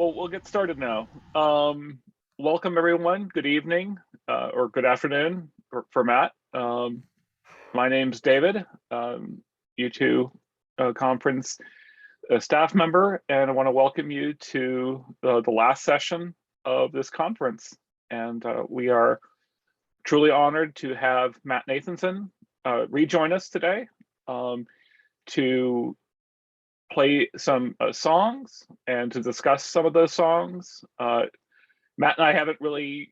well, we'll get started now. Welcome, everyone. Good evening or good afternoon for Matt. My name's David, U2 conference staff member, and I want to welcome you to the last session of this conference. And we are truly honored to have Matt Nathanson rejoin us today to play some songs and to discuss some of those songs. Matt and I haven't really,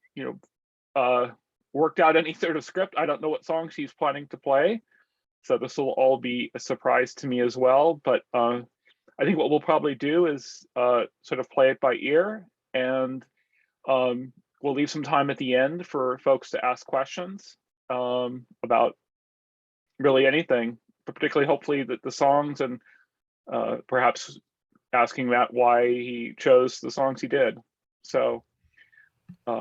worked out any sort of script. I don't know what songs he's planning to play, so this will all be a surprise to me as well. But I think what we'll probably do is sort of play it by ear, and we'll leave some time at the end for folks to ask questions about really anything, but particularly hopefully the songs, and perhaps asking Matt why he chose the songs he did. So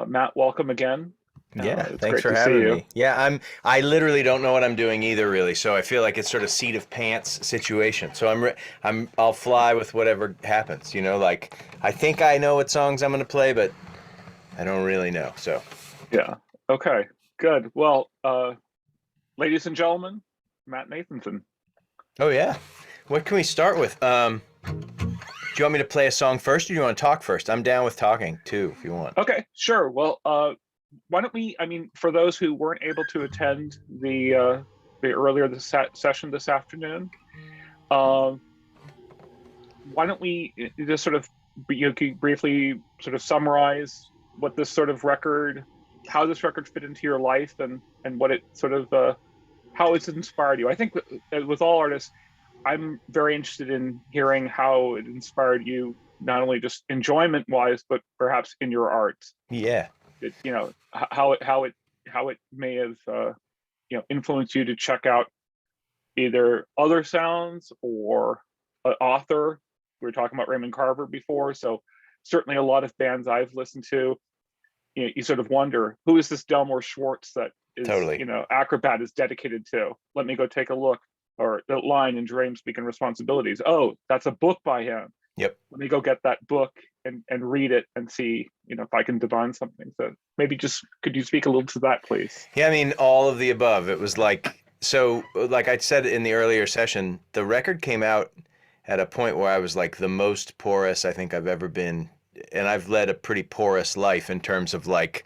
Matt, welcome again. Yeah, It's thanks great for to see having you. me. Yeah, I literally don't know what I'm doing either, really. So I feel like it's sort of seat of pants situation. So I'll fly with whatever happens. Like I think I know what songs I'm going to play, but I don't really know. So Yeah. Okay. Good. Well, ladies and gentlemen, Matt Nathanson. oh yeah, what can we start with? Do you want me to play a song first, or do you want to talk first? I'm down with talking too, if you want. Okay. Sure. Well, why don't we? I mean, for those who weren't able to attend the earlier session this afternoon, why don't we just sort of briefly sort of summarize what this sort of record, how this record fit into your life, and what it sort of how it's inspired you. I think with all artists, I'm very interested in hearing how it inspired you, not only just enjoyment wise, but perhaps in your art. Yeah. How it may have influenced you to check out either other sounds or an author. We were talking about Raymond Carver before, so certainly a lot of bands I've listened to, you sort of wonder, who is this Delmore Schwartz that is, Totally. Acrobat is dedicated to? Let me go take a look. Or the line in Dream Speaking Responsibilities. Oh, that's a book by him. Yep. Let me go get that book and read it and see, if I can divine something. So maybe just could you speak a little to that, please? Yeah, I mean, all of the above. It was like I said in the earlier session, the record came out at a point where I was like the most porous I think I've ever been. And I've led a pretty porous life in terms of like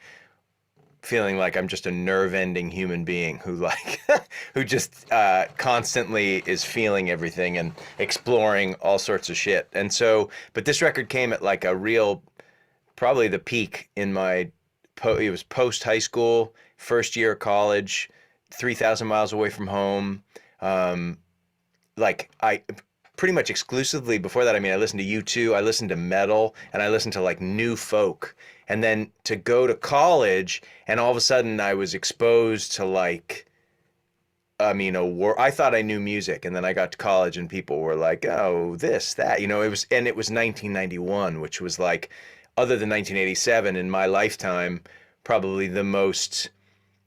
feeling like I'm just a nerve-ending human being who like who just constantly is feeling everything and exploring all sorts of shit. And so, but this record came at like a real, probably the peak in my it was post high school, first year of college, 3,000 miles away from home. Like I pretty much exclusively before that, I mean, I listened to U2, I listened to metal, and I listened to like new folk. And then to go to college, and all of a sudden I was exposed to like, I mean, I thought I knew music, and then I got to college and people were like, oh, this, that, it was 1991, which was like, other than 1987 in my lifetime, probably the most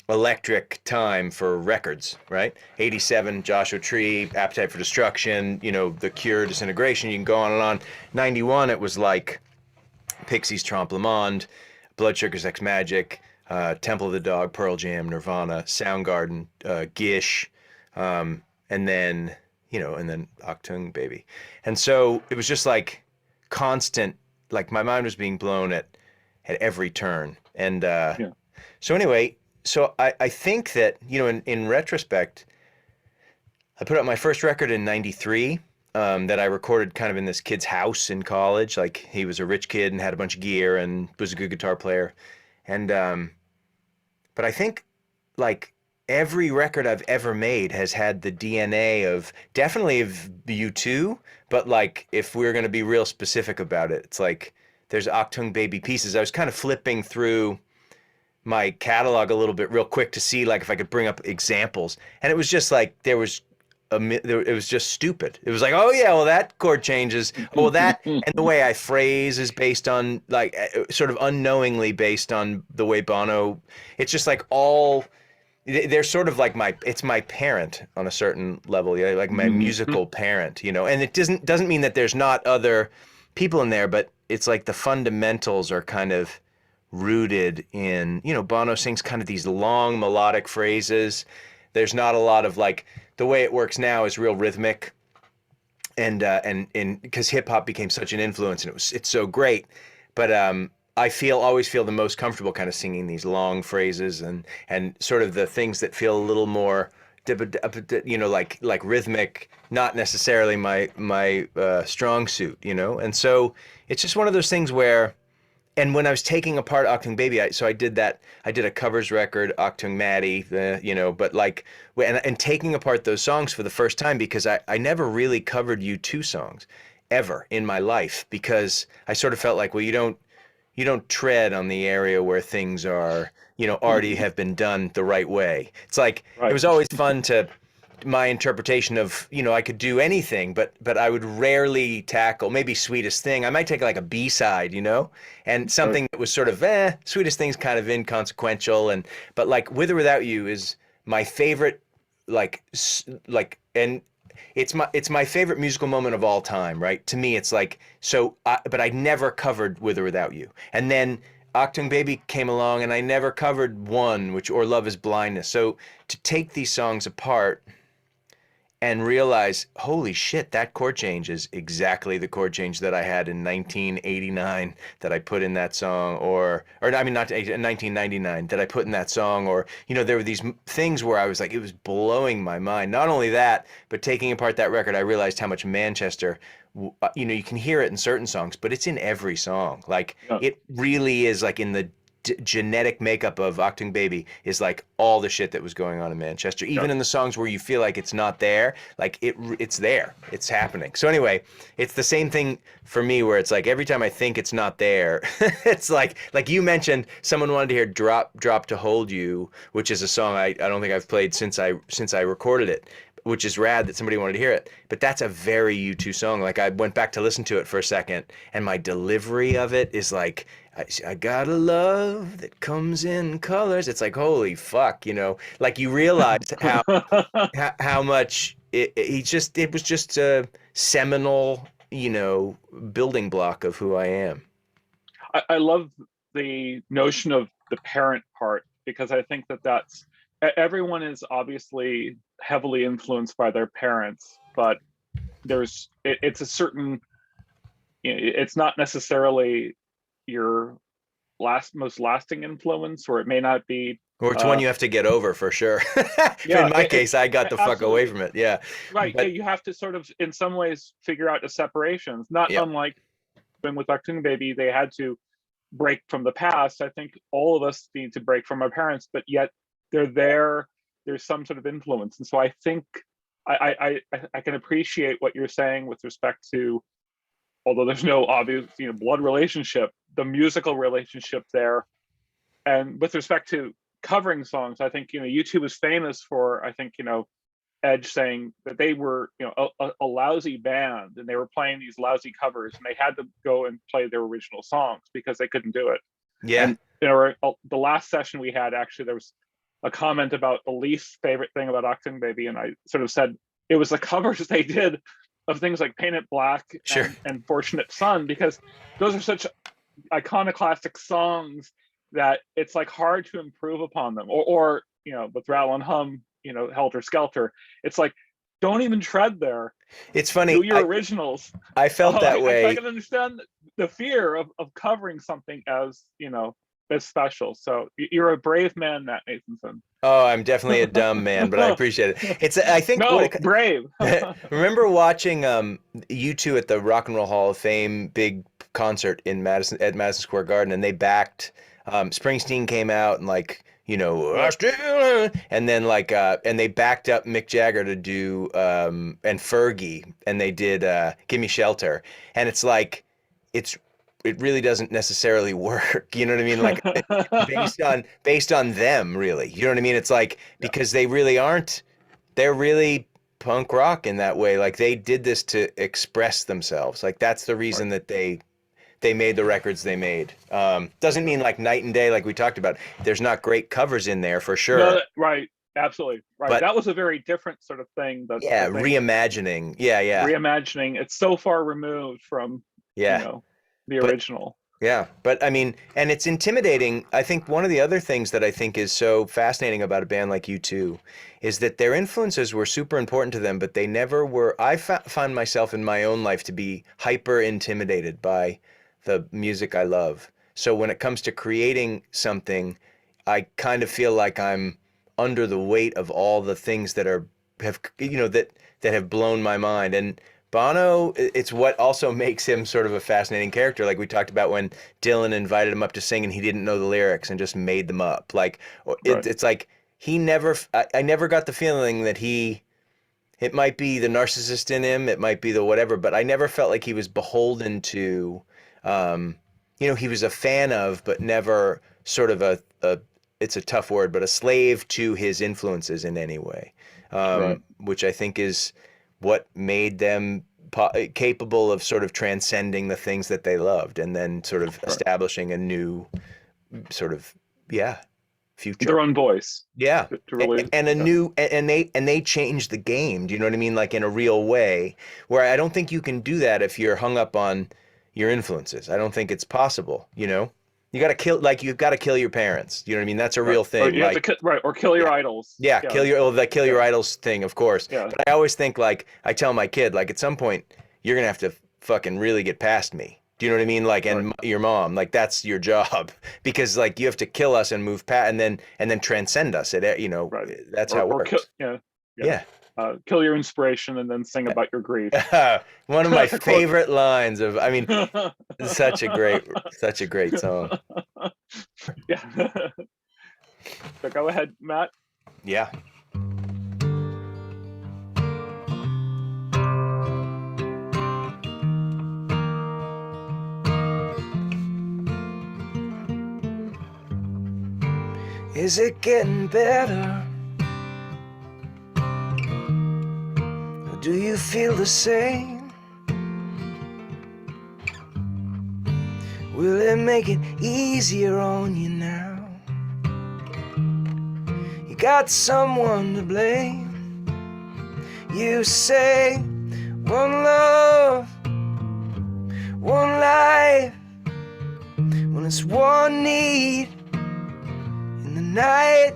electric time for records, right? 87, Joshua Tree, Appetite for Destruction, The Cure, Disintegration, you can go on and on. 91, it was like Pixies, Trompe Le Monde, Blood Sugar Sex Magic, Temple of the Dog, Pearl Jam, Nirvana, Soundgarden, Gish, and then Achtung Baby. And so it was just like constant, like my mind was being blown at every turn. And Yeah. so anyway, so I think that, in retrospect, I put out my first record in 93. That I recorded kind of in this kid's house in college. Like he was a rich kid and had a bunch of gear and was a good guitar player. And but I think like every record I've ever made has had the DNA of definitely of U2, but like if we're going to be real specific about it, it's like there's Achtung Baby pieces. I was kind of flipping through my catalog a little bit real quick to see like if I could bring up examples. And it was just like it was just stupid. It was like, oh yeah, well that chord changes. Oh, well that, and the way I phrase is based on like sort of unknowingly based on the way Bono. It's just like they're sort of like it's my parent on a certain level, like my musical parent, And it doesn't mean that there's not other people in there, but it's like the fundamentals are kind of rooted in, Bono sings kind of these long melodic phrases. There's not a lot of like, the way it works now is real rhythmic, and because hip hop became such an influence, and it's so great. But I always feel the most comfortable kind of singing these long phrases, and sort of the things that feel a little more, like rhythmic, not necessarily my strong suit, And so it's just one of those things where, and when I was taking apart Achtung Baby, so I did that. I did a covers record, Achtung Maddie, but like, and taking apart those songs for the first time, because I never really covered U2 songs ever in my life, because I sort of felt like, well, you don't tread on the area where things are, already have been done the right way. It's like, it Right. was always fun to, my interpretation of, I could do anything, but I would rarely tackle, maybe Sweetest Thing. I might take like a B-side, and something that was sort of, Sweetest Thing's kind of inconsequential, but like With or Without You is my favorite, and it's my favorite musical moment of all time, right? To me, it's like, so, but I never covered With or Without You. And then Achtung Baby came along, and I never covered One, or Love is Blindness. So to take these songs apart and realize, holy shit, that chord change is exactly the chord change that I had in 1989 that I put in that song, or I mean, not 1999 that I put in that song, or, there were these things where I was like, it was blowing my mind. Not only that, but taking apart that record, I realized how much Manchester, you can hear it in certain songs, but it's in every song. Like, Yeah. it really is like in the genetic makeup of Achtung Baby is like all the shit that was going on in Manchester, even Yeah. in the songs where you feel like it's not there, like it's there, it's happening. So anyway, it's the same thing for me, where it's like every time I think it's not there, it's like you mentioned, someone wanted to hear Drop to Hold You, which is a song I don't think I've played since I recorded it, which is rad that somebody wanted to hear it. But that's a very U2 song. Like, I went back to listen to it for a second, and my delivery of it is like, I got a love that comes in colors. It's like, holy fuck, like you realize how much it was just a seminal, building block of who I am. I love the notion of the parent part, because I think that's everyone is obviously heavily influenced by their parents, but it's a certain, it's not necessarily your most lasting influence, or it may not be. Or it's one you have to get over for sure. In Yeah, my case, I got the fuck away absolutely from it. Yeah. right. Yeah, But you have to sort of, in some ways, figure out the separations. Not yeah. unlike when with Achtung Baby, they had to break from the past. I think all of us need to break from our parents, but yet they're there. There's some sort of influence, and so I think I can appreciate what you're saying with respect to, although there's no obvious blood relationship, the musical relationship there. And with respect to covering songs, I think U2 is famous for, I think Edge saying that they were a lousy band, and they were playing these lousy covers, and they had to go and play their original songs because they couldn't do it. Yeah. And the last session we had, actually, there was a comment about the least favorite thing about Achtung Baby, and I sort of said it was the covers they did of things like Paint It Black Sure. and Fortunate Son, because those are such iconoclastic songs that it's like hard to improve upon them. Or with Rattle and Hum, Helter Skelter, it's like, don't even tread there. It's funny. Do your originals. I felt that I way. can understand the fear of covering something as special. So you're a brave man, Matt Nathanson. Oh, I'm definitely a dumb man, but I appreciate it. I think No, brave. remember watching U2 at the Rock and Roll Hall of Fame big concert in Madison Square Garden, and they backed Springsteen came out and like, "I still," and then like and they backed up Mick Jagger to do and Fergie, and they did Give Me Shelter. And it's like, it really doesn't necessarily work. You know what I mean? Like, based on them, really. You know what I mean? It's like, Yeah. because they really aren't, they're really punk rock in that way. Like, they did this to express themselves. Like, that's the Right. reason that they made the records they made. Doesn't mean like night and day, like we talked about. There's not great covers in there for sure. No, right. Absolutely. Right. But That was a very different sort of thing. The yeah, thing reimagining. Yeah, yeah, reimagining. It's so far removed from, you yeah. know, the But original. yeah, but I mean, and it's intimidating. I think one of the other things that I think is so fascinating about a band like U2 is that their influences were super important to them, but they never were. I found myself in my own life to be hyper intimidated by the music I love. So when it comes to creating something, I kind of feel like I'm under the weight of all the things that are have that have blown my mind. And Bono, it's what also makes him sort of a fascinating character. Like we talked about when Dylan invited him up to sing and he didn't know the lyrics and just made them up. Like Right. it's like he never. I never got the feeling that he. It might be the narcissist in him, it might be the whatever, but I never felt like he was beholden to. Um, he was a fan of, but never sort of a. It's a tough word, but a slave to his influences in any way, Right. which I think is what made them capable of sort of transcending the things that they loved and then sort of Right. establishing a new sort of, yeah, Their future. own voice Yeah. to really, And a yeah. new and they changed the game. Do you know what I mean? Like in a real way, where I don't think you can do that if you're hung up on your influences. I don't think it's possible. You got to kill like you've got to kill your parents. You know what I mean? That's a Right. real Or thing. you have to Like kill, right, or kill your yeah. idols. Yeah, Yeah. kill your Yeah. idols thing, of course. Yeah. But I always think like I tell my kid like at some point you're going to have to fucking really get past me. Do you know what I mean? Like, Right. and your mom, like that's your job because like you have to kill us and move past and then transcend us. Right. That's how it Or kill, works. yeah. Yeah. Yeah. Kill your inspiration and then sing about your grief. One of my To quote. favorite lines of, I mean, such a great song. Yeah. So go ahead, Matt. Yeah. Is it getting better? Or do you feel the same? Will it make it easier on you now? You got someone to blame. You say one love, one life, when it's one need in the night.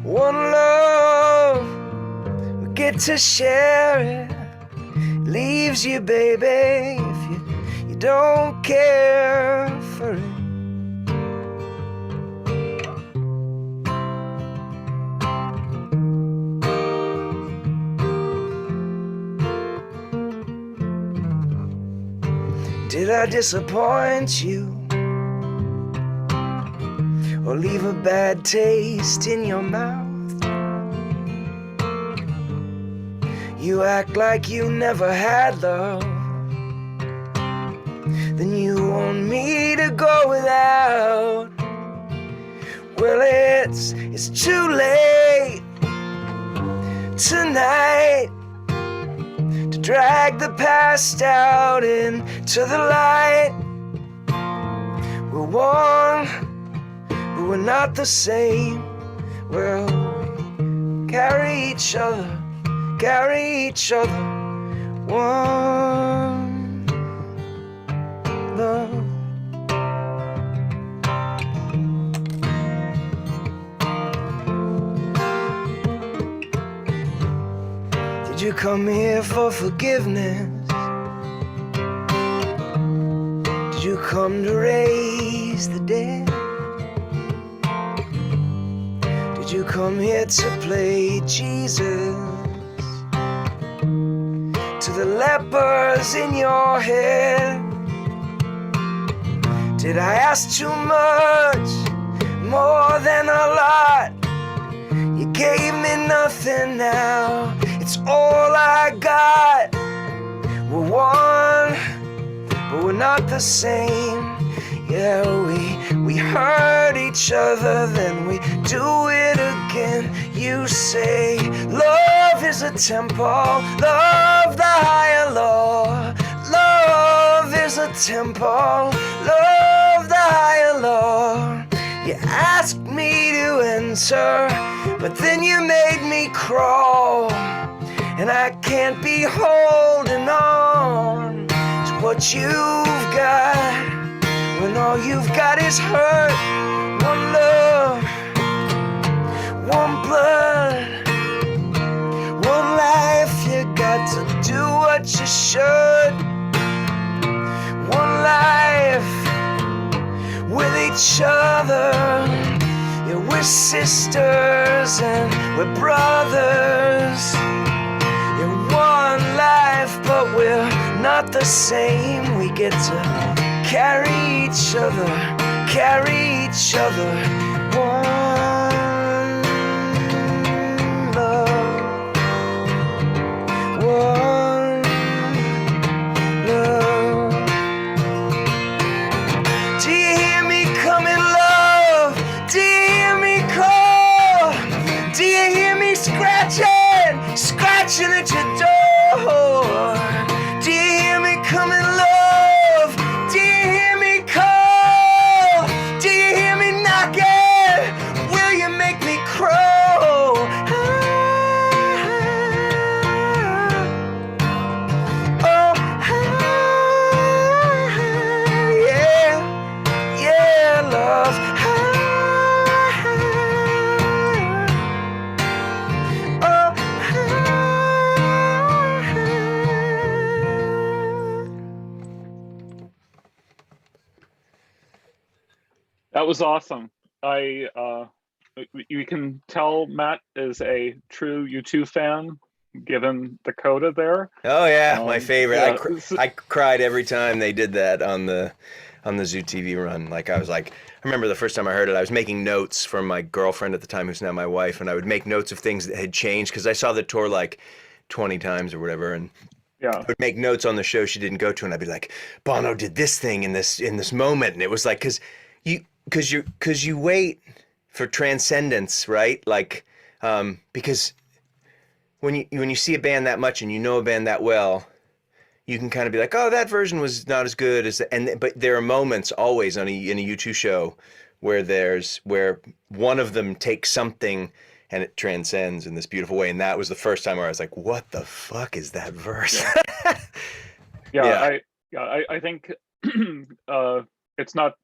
One love, we get to share it. Leaves you, baby, if you don't care for it. Did I disappoint you? Or leave a bad taste in your mouth? You act like you never had love. Then you want me to go without. Well, it's too late tonight to drag the past out into the light. We're one, but we're not the same. Well, we carry each other. One love. Did you come here for forgiveness? Did you come to raise the dead? Did you come here to play Jesus to the lepers in your head? Did I ask too much, more than a lot? You gave me nothing now, it's all I got. We're one, but we're not the same. Yeah, we hurt each other, then we do it again. You say love is a temple, love the higher law. Love is a temple, love the higher law. You asked me to enter, but then you made me crawl. And I can't be holding on to what what you've got when all you've got is hurt. One love, one blood, one life. You got to do what you should. One life with each other. Yeah, we're sisters and we're brothers. Yeah, one life, but we're not the same. We get to carry each other, carry each other. One love, one love. Do you hear me coming, love? Do you hear me call? Do you hear me scratching, scratching at your door? Do you hear me coming, love? Do you hear me call? Do you hear me knocking? Will you make me crow? Oh, yeah, yeah, love. That was awesome. You can tell Matt is a true U2 fan, given the coda there. Oh yeah, my favorite. yeah. I cried every time they did that on the Zoo TV run. Like I remember the first time I heard it, I was making notes for my girlfriend at the time, who's now my wife, and I would make notes of things that had changed because I saw the tour like 20 times or whatever, and Yeah. I would make notes on the show she didn't go to, and I'd be like, Bono did this thing in this moment, and it was like because you wait for transcendence, right? Like because when you see a band that much and you know a band that well, you can kind of be like, oh, that version was not as good as but there are moments always in a U2 show where one of them takes something and it transcends in this beautiful way, and that was the first time where I was like, what the fuck is that verse? Yeah. I think it's not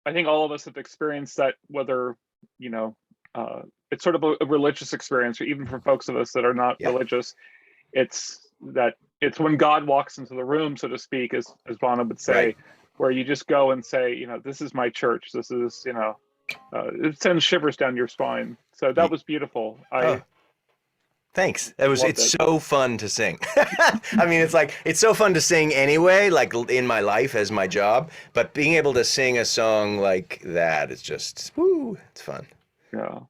I think all of us have experienced that, whether it's sort of a religious experience, or even for folks of us that are not religious, it's when God walks into the room, so to speak, as Bono would say, Right. where you just go and say, this is my church. This is, it sends shivers down your spine. So that was beautiful. Thanks. It's it. so fun to sing. I mean, it's so fun to sing anyway, like in my life as my job, but being able to sing a song like that, it's just, woo, it's fun. Yeah.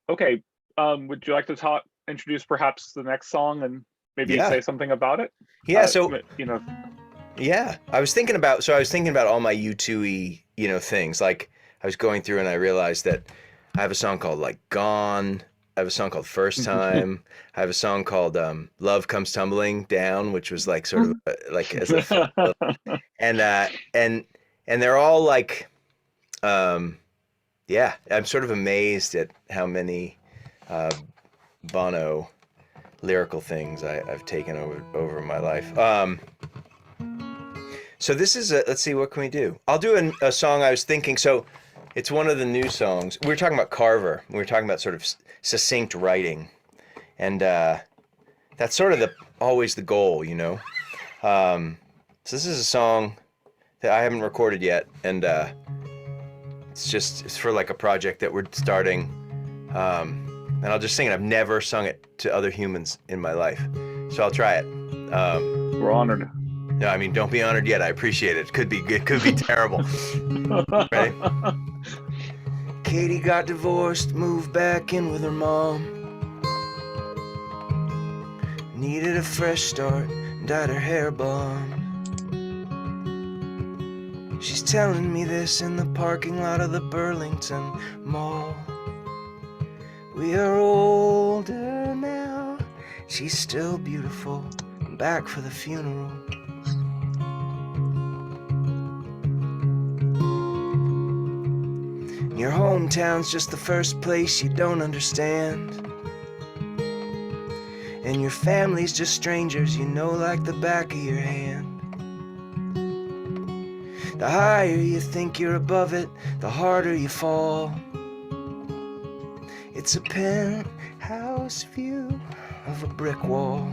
Okay. Would you like to introduce perhaps the next song and maybe say something about it? Yeah. Yeah, I was thinking about all my U2-y, things. Like I was going through and I realized that I have a song called like Gone. I have a song called First Time. I have a song called Love Comes Tumbling Down, which was like sort of like as a and they're all like yeah, I'm sort of amazed at how many Bono lyrical things I've taken over my life. So this is let's see, what can we do? I'll do a song I was thinking. So it's one of the new songs. We were talking about Carver. We were talking about sort of succinct writing, and that's sort of always the goal, So this is a song that I haven't recorded yet, and it's for like a project that we're starting, and I'll just sing it. I've never sung it to other humans in my life, so I'll try it. We're honored. No, I mean, don't be honored yet. I appreciate it. It could be terrible. Ready? Katie got divorced, moved back in with her mom. Needed a fresh start, dyed her hair blonde. She's telling me this in the parking lot of the Burlington Mall. We are older now, she's still beautiful. I'm back for the funeral. Your hometown's just the first place you don't understand. And your family's just strangers you know like the back of your hand. The higher you think you're above it, the harder you fall. It's a penthouse view of a brick wall.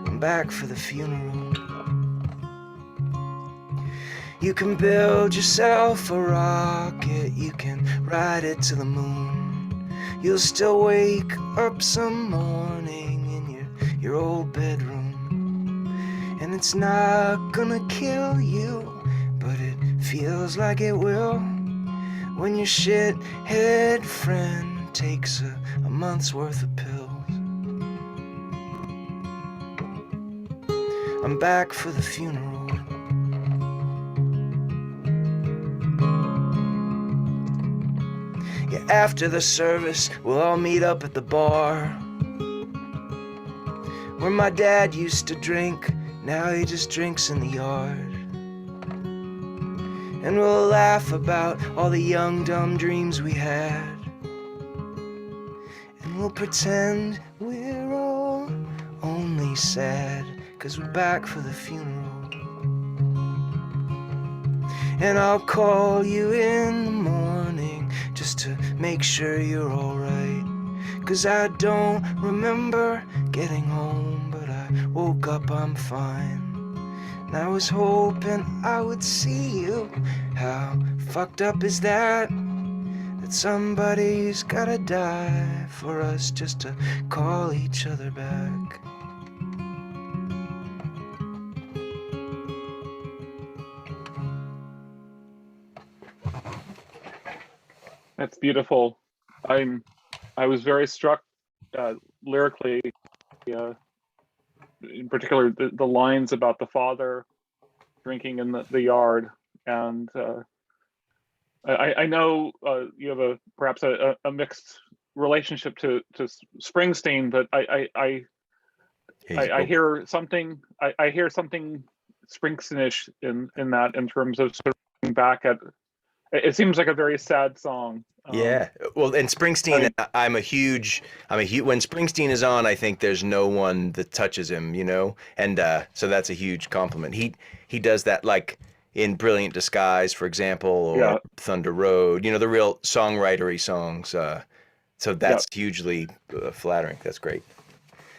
I'm back for the funeral. You can build yourself a rocket, you can ride it to the moon. You'll still wake up some morning in your old bedroom. And it's not gonna kill you, but it feels like it will when your shithead friend takes a month's worth of pills. I'm back for the funeral. Yeah, after the service, we'll all meet up at the bar where my dad used to drink. Now he just drinks in the yard. And we'll laugh about all the young dumb dreams we had. And we'll pretend we're all only sad 'cause we're back for the funeral. And I'll call you in the morning just to make sure you're alright. 'Cause I don't remember getting home, but I woke up, I'm fine. And I was hoping I would see you. How fucked up is that? That somebody's gotta die for us just to call each other back. That's beautiful. I was very struck lyrically, in particular the lines about the father drinking in the yard, and I know you have perhaps a mixed relationship to Springsteen, but I hear something Springsteenish in that, in terms of sort of looking back at. It seems like a very sad song. Yeah. Well, and Springsteen, I'm a huge, when Springsteen is on, I think there's no one that touches him, you know? And so that's a huge compliment. He does that, like in Brilliant Disguise, for example, or Thunder Road, you know, the real songwritery songs. So that's hugely flattering. That's great.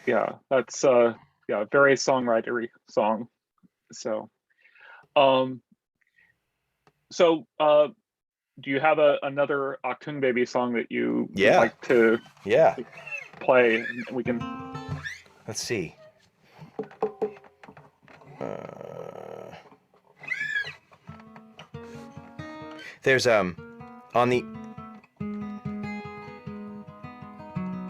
Yeah, that's very songwritery song. So, do you have another Achtung Baby song that you would like to play? We can. Let's see. There's on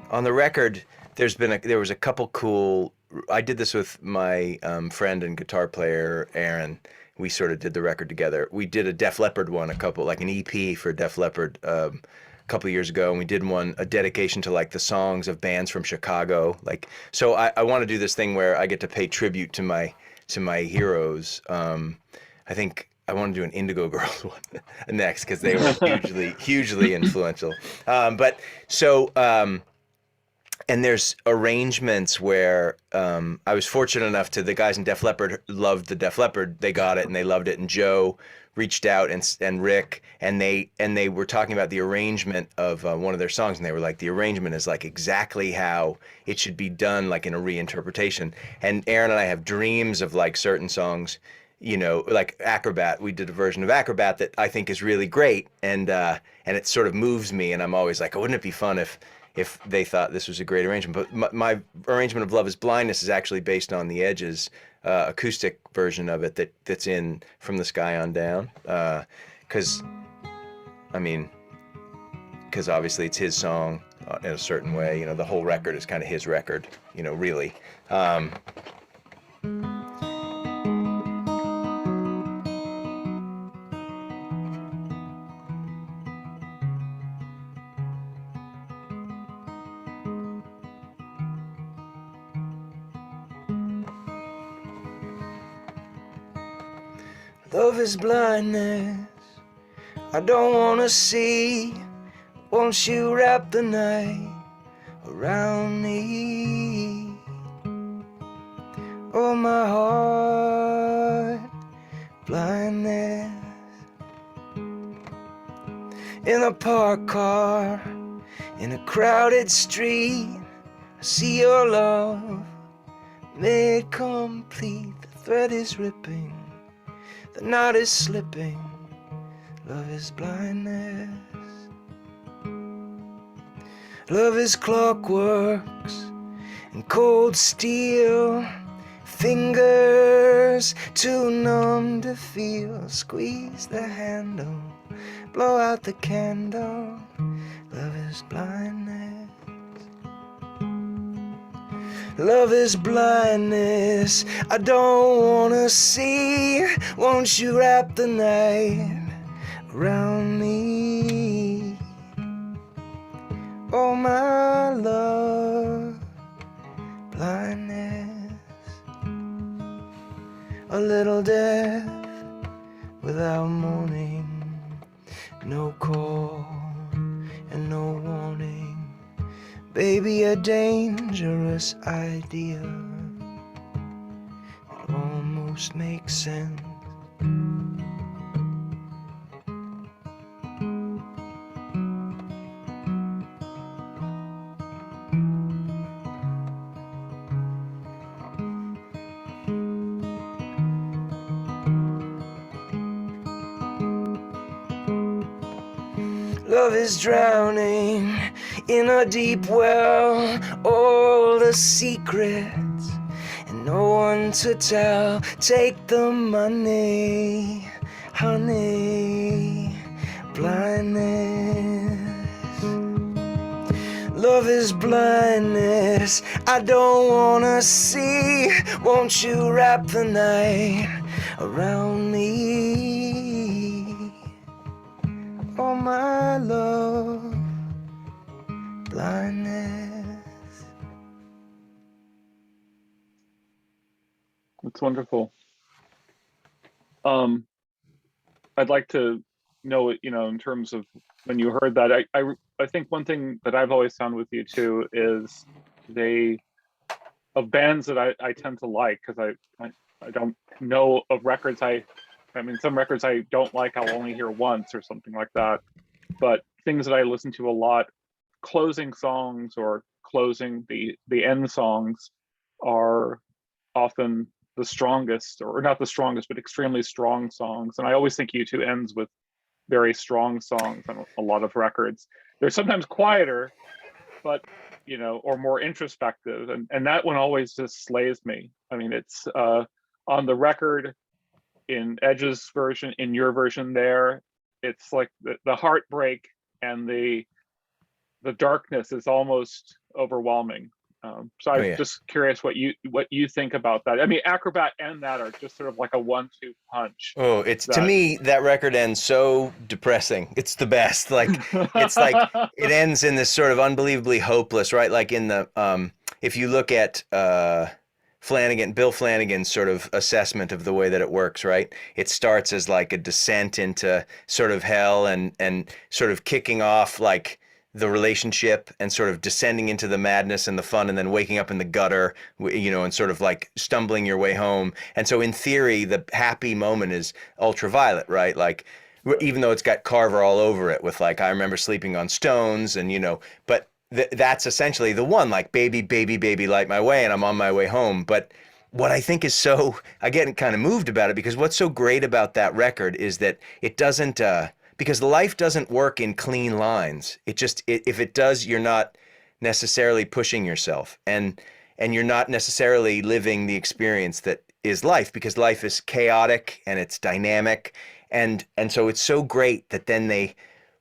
the record. There was a couple cool. I did this with my friend and guitar player Aaron. We sort of did the record together. We did a Def Leppard one, like an EP for Def Leppard a couple of years ago, and we did a dedication to like the songs of bands from Chicago. Like, so I want to do this thing where I get to pay tribute to my heroes. I think I want to do an Indigo Girls one next, because they were hugely influential. And there's arrangements where I was fortunate enough the guys in Def Leppard loved the Def Leppard. They got it and they loved it. And Joe reached out, and Rick, and they were talking about the arrangement of one of their songs, and they were like, the arrangement is like exactly how it should be done, like in a reinterpretation. And Aaron and I have dreams of like certain songs, you know, like Acrobat. We did a version of Acrobat that I think is really great, and it sort of moves me. And I'm always like, oh, wouldn't it be fun if they thought this was a great arrangement. But my arrangement of Love is Blindness is actually based on the Edge's acoustic version of it that's in From the Sky on Down. Because obviously it's his song in a certain way. You know, the whole record is kind of his record, you know, really. Love is blindness, I don't wanna see. Won't you wrap the night around me? Oh, my heart, blindness. In a parked car, in a crowded street, I see your love made complete. The thread is ripping, the knot is slipping. Love is blindness. Love is clockworks and cold steel, fingers too numb to feel. Squeeze the handle, blow out the candle. Love is blindness. Love is blindness. I don't wanna see. Won't you wrap the night around me? Oh, my love, blindness. A little death without mourning, no call and no warning. Baby, a dangerous idea. It almost makes sense. Love is drowning in a deep well, all the secrets and no one to tell. Take the money, honey, blindness. Love is blindness. I don't wanna see. Won't you wrap the night around me? Oh, my love, blindness. That's wonderful. I'd like to know, in terms of when you heard that, I think one thing that I've always found with you two is of bands that I tend to like, because I don't know of records I mean, some records I don't like, I'll only hear once or something like that. But things that I listen to a lot, closing songs or closing the end songs are often the strongest, or not the strongest, but extremely strong songs. And I always think U2 ends with very strong songs on a lot of records. They're sometimes quieter, but or more introspective, and that one always just slays me. I mean, it's on the record, in Edge's version, in your version there, it's like the heartbreak and the darkness is almost overwhelming. So Oh, I'm yeah. just curious what you think about that. I mean, Acrobat and that are just sort of like a 1-2 punch. Oh, it's, to That me, that record ends so depressing. It's the best. It's like it ends in this sort of unbelievably hopeless, right? Like in the if you look at Bill Flanagan's sort of assessment of the way that it works, right? It starts as like a descent into sort of hell, and sort of kicking off like the relationship and sort of descending into the madness and the fun, and then waking up in the gutter, and sort of like stumbling your way home. And so in theory, the happy moment is Ultraviolet, right? Like, even though it's got Carver all over it with like, I remember sleeping on stones, and but that's essentially the one, like, baby, baby, baby, light my way, and I'm on my way home. But what I think is I get kind of moved about it, because what's so great about that record is that it doesn't, because life doesn't work in clean lines. If it does, you're not necessarily pushing yourself, and you're not necessarily living the experience that is life, because life is chaotic and it's dynamic. And so it's so great that then they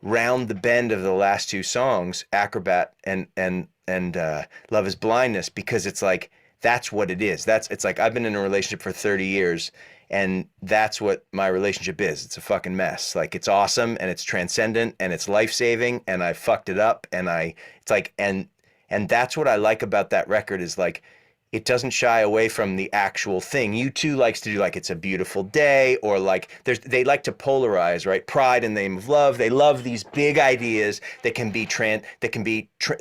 round the bend of the last two songs, Acrobat and Love is Blindness, because it's like, that's what it is. It's like, I've been in a relationship for 30 years, and that's what my relationship is. It's a fucking mess. Like, it's awesome, and it's transcendent, and it's life-saving, and I fucked it up, it's like, and that's what I like about that record, is like, it doesn't shy away from the actual thing. U2 likes to do like It's a Beautiful Day, or like they like to polarize, right? Pride in the Name of Love. They love these big ideas that can be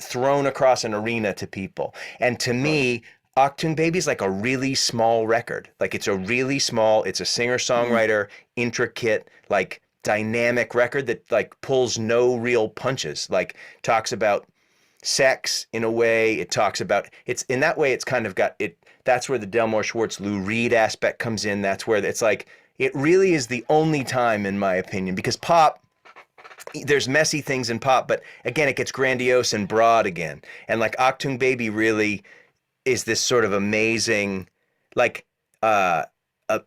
thrown across an arena to people. And to right. me, Achtung Baby is like a really small record. Like it's a singer-songwriter, intricate, like dynamic record that like pulls no real punches. Like talks about sex in a way. It talks about it's in that way it's kind of got it. That's where the Delmore Schwartz Lou Reed aspect comes in. That's where it's like it really is the only time, in my opinion, because pop, there's messy things in pop, but again, it gets grandiose and broad again. And like Achtung Baby really is this sort of amazing, like,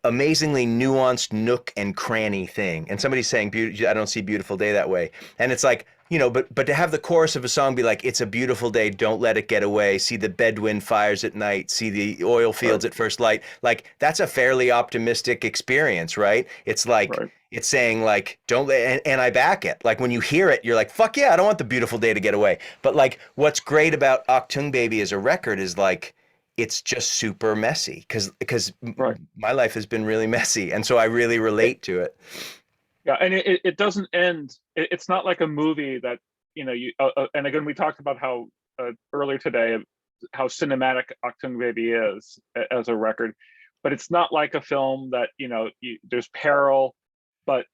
amazingly nuanced nook and cranny thing. And somebody's saying, I don't see Beautiful Day that way. And it's like, but to have the chorus of a song be like, it's a beautiful day, don't let it get away, see the Bedouin fires at night, see the oil fields at first light, like that's a fairly optimistic experience, right? It's like, it's saying like, don't let, and I back it. Like when you hear it, you're like, fuck yeah, I don't want the beautiful day to get away. But like, what's great about Achtung Baby as a record is like, it's just super messy because my life has been really messy. And so I really relate to it. Yeah, and it doesn't end. It's not like a movie that, and again, we talked about how earlier today, how cinematic Achtung Baby is as a record, but it's not like a film that, there's peril, but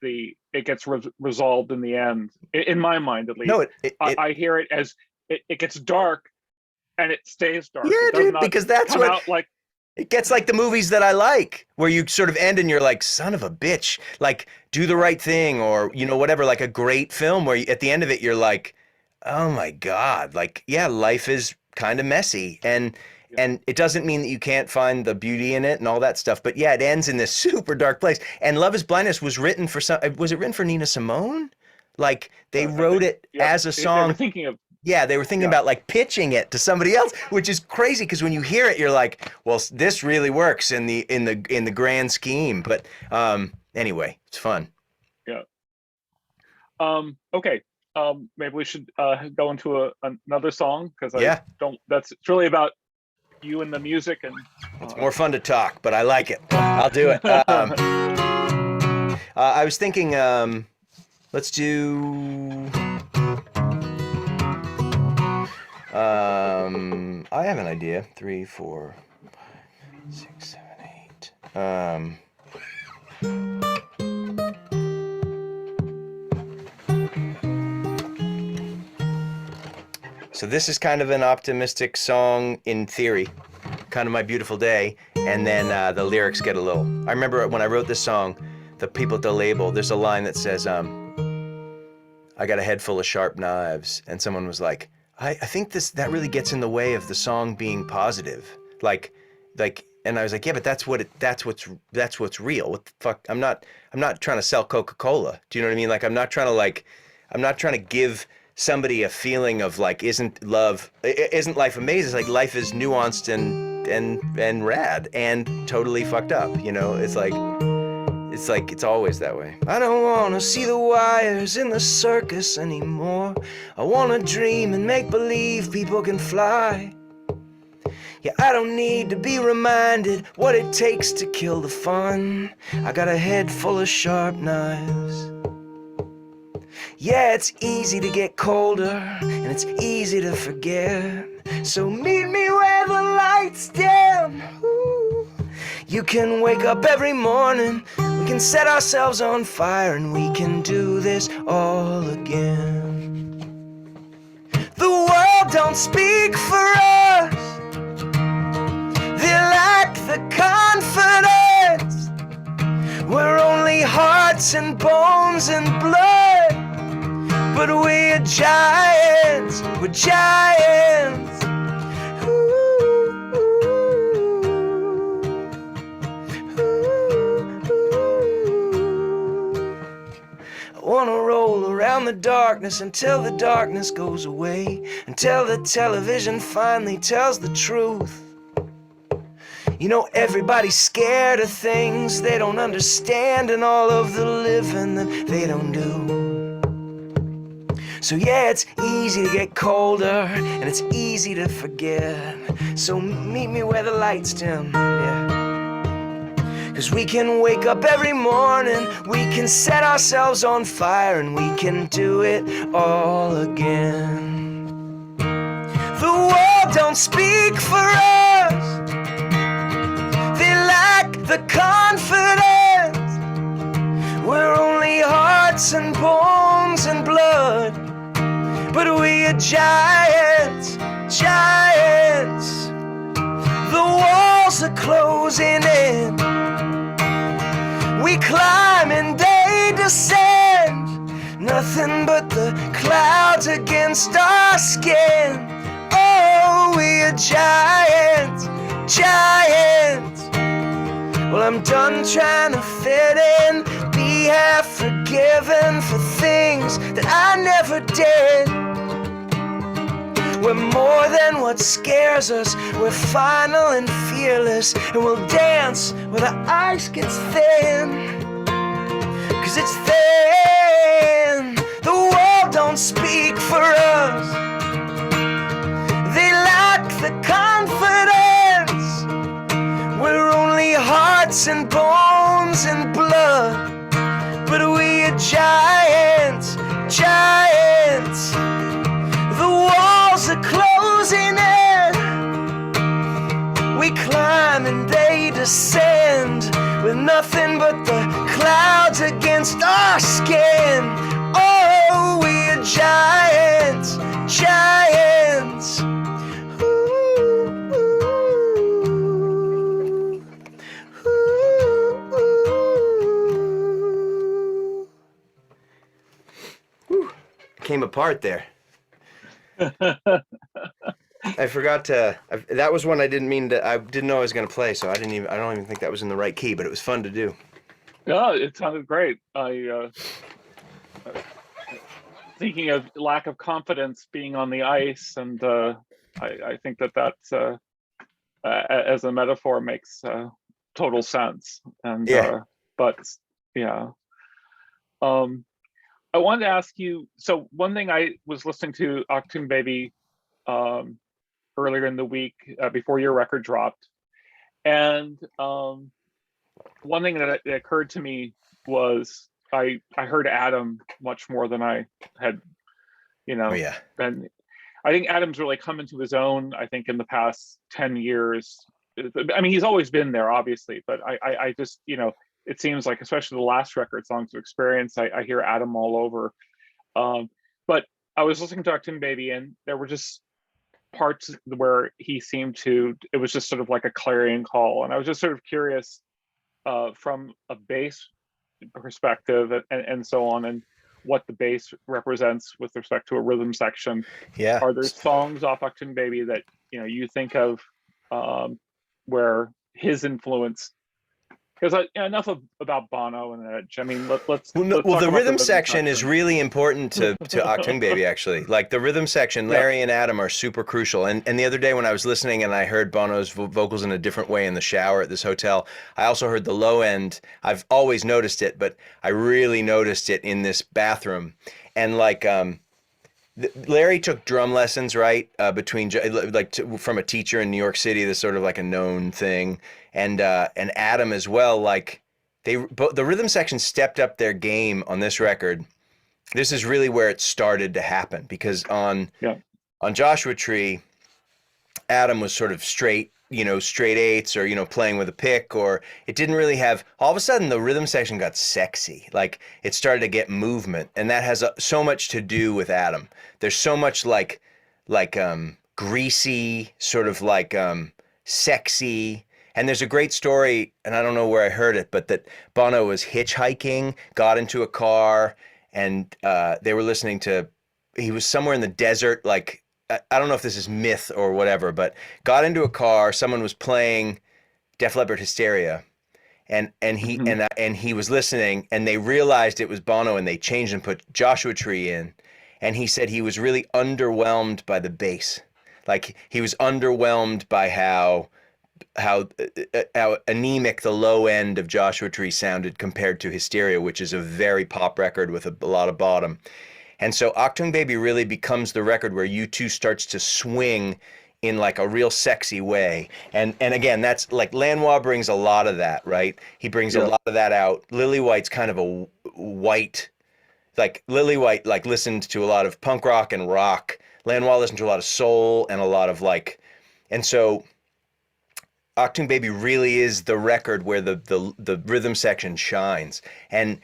it gets resolved in the end, in my mind, at least. No, I hear it as it gets dark and it stays dark. Yeah, dude, because that's what out like it gets like the movies that I like, where you sort of end and you're like, son of a bitch, like Do the Right Thing, or whatever, like a great film where at the end of it you're like, oh my God, like, yeah, life is kind of messy, and it doesn't mean that you can't find the beauty in it and all that stuff, but yeah, it ends in this super dark place. And Love Is Blindness was written for was it written for Nina Simone? Like they wrote it as a song. They were thinking about like pitching it to somebody else, which is crazy because when you hear it, you're like, well, this really works in the grand scheme. But anyway, it's fun. Yeah. Okay. Maybe we should go into another song, because it's really about you and the music, and it's more fun to talk, but I like it. I'll do it. I was thinking, let's do. I have an idea. 3, 4, 6, 7, 8. So this is kind of an optimistic song in theory, kind of My Beautiful Day, and then the lyrics get a little. I remember when I wrote this song, the people at the label, there's a line that says, I got a head full of sharp knives, and someone was like, I think that really gets in the way of the song being positive. Like, and I was like, yeah, but that's what's real. What the fuck? I'm not trying to sell Coca-Cola. Do you know what I mean? Like, I'm not trying to give somebody a feeling of like, isn't life amazing? It's like life is nuanced and rad and totally fucked up. It's always that way. I don't want to see the wires in the circus anymore. I want to dream and make believe people can fly. Yeah, I don't need to be reminded what it takes to kill the fun. I got a head full of sharp knives. Yeah, it's easy to get colder, and it's easy to forget. So meet me where the lights dim. Ooh. You can wake up every morning, we can set ourselves on fire, and we can do this all again. The world don't speak for us, they lack the confidence. We're only hearts and bones and blood, but we're giants, we're giants. I wanna roll around the darkness until the darkness goes away, until the television finally tells the truth. Everybody's scared of things they don't understand, and all of the living that they don't do. So yeah, it's easy to get colder, and it's easy to forget. So meet me where the lights dim, yeah. 'Cause we can wake up every morning, we can set ourselves on fire, and we can do it all again. The world don't speak for us, the confidence. We're only hearts and bones and blood, but we are giants, giants. The walls are closing in. We climb and they descend. Nothing but the clouds against our skin. Oh, we are giants, giants. Well, I'm done trying to fit in, be half forgiven for things that I never did. We're more than what scares us. We're final and fearless, and we'll dance where the ice gets thin. 'Cause it's thin. The world don't speak for us. They lack the confidence. We're only hearts and bones and blood, but we are giants, giants. The walls are closing in. We climb and they descend, with nothing but the clouds against our skin. Oh, we are giants, giants. Ooh, ooh, ooh, ooh. Came apart there. I forgot to. That was one I didn't mean to. I didn't know I was going to play, so I don't even think that was in the right key. But it was fun to do. Yeah, it sounded great. Thinking of lack of confidence being on the ice, and I think that's as a metaphor makes total sense. And Yeah. but yeah. I wanted to ask you, so one thing, I was listening to Achtung Baby earlier in the week before your record dropped, and one thing that occurred to me was I heard Adam much more than I had, Oh yeah. and I think Adam's really come into his own, I think, in the past 10 years. I mean, he's always been there, obviously, but I just, it seems like, especially the last record, Songs of Experience, I hear Adam all over. But I was listening to Achtung Baby, and there were just parts where he seemed to, it was just sort of like a clarion call. And I was just sort of curious from a bass perspective and so on, and what the bass represents with respect to a rhythm section. Yeah. Are there songs off Achtung Baby that you think of where his influence? Because enough about Bono and Edge. I mean, let's Well, talk the about rhythm section is really important to Achtung Baby, actually. Like the rhythm section, Larry and Adam are super crucial. And the other day when I was listening and I heard Bono's vocals in a different way in the shower at this hotel, I also heard the low end. I've always noticed it, but I really noticed it in this bathroom. And like, Larry took drum lessons, right? From a teacher in New York City. That's sort of like a known thing. And Adam as well. Like the rhythm section stepped up their game on this record. This is really where it started to happen, because on Joshua Tree, Adam was sort of straight eights, or playing with a pick, or it didn't really have. All of a sudden, the rhythm section got sexy. Like it started to get movement, and that has so much to do with Adam. There's so much like greasy, sort of like sexy. And there's a great story, and I don't know where I heard it, but that Bono was hitchhiking, got into a car, and they were listening to. He was somewhere in the desert, like. I don't know if this is myth or whatever, but got into a car. Someone was playing Def Leppard Hysteria, and he was listening, and they realized it was Bono, and they changed and put Joshua Tree in, and he said he was really underwhelmed by the bass, like he was underwhelmed by how anemic the low end of Joshua Tree sounded compared to Hysteria, which is a very pop record with a lot of bottom. And so Achtung Baby really becomes the record where U2 starts to swing in like a real sexy way. And again, that's like Lanois brings a lot of that, right? He brings a lot of that out. Lily White's kind of a white, like Lily White like listened to a lot of punk rock and rock. Lanois listened to a lot of soul and a lot of like, and so Achtung Baby really is the record where the rhythm section shines. And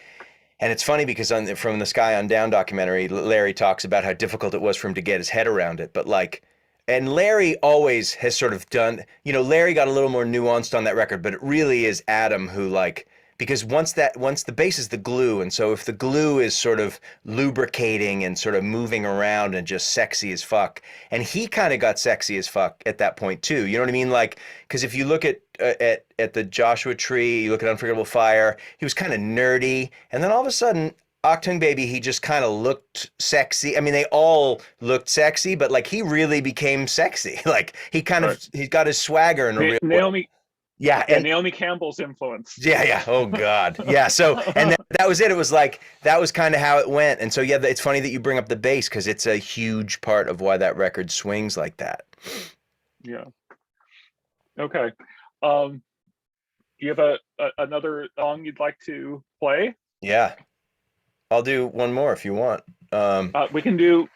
it's funny because from the Sky on Down documentary, Larry talks about how difficult it was for him to get his head around it. But like, and Larry always has sort of done, Larry got a little more nuanced on that record, but it really is Adam who like, because once the bass is the glue, and so if the glue is sort of lubricating and sort of moving around and just sexy as fuck, and he kind of got sexy as fuck at that point too. You know what I mean? Like, because if you look at the Joshua Tree, you look at Unforgettable Fire, he was kind of nerdy, and then all of a sudden, Achtung Baby, he just kind of looked sexy. I mean, they all looked sexy, but like he really became sexy. Like he he's got his swagger in a real Naomi. way. Yeah, and Naomi Campbell's influence. Yeah. Oh God. Yeah. So, and that was it. It was like that was kind of how it went. And so, yeah, it's funny that you bring up the bass because it's a huge part of why that record swings like that. Yeah. Okay. Do you have another song you'd like to play? Yeah, I'll do one more if you want. We can do.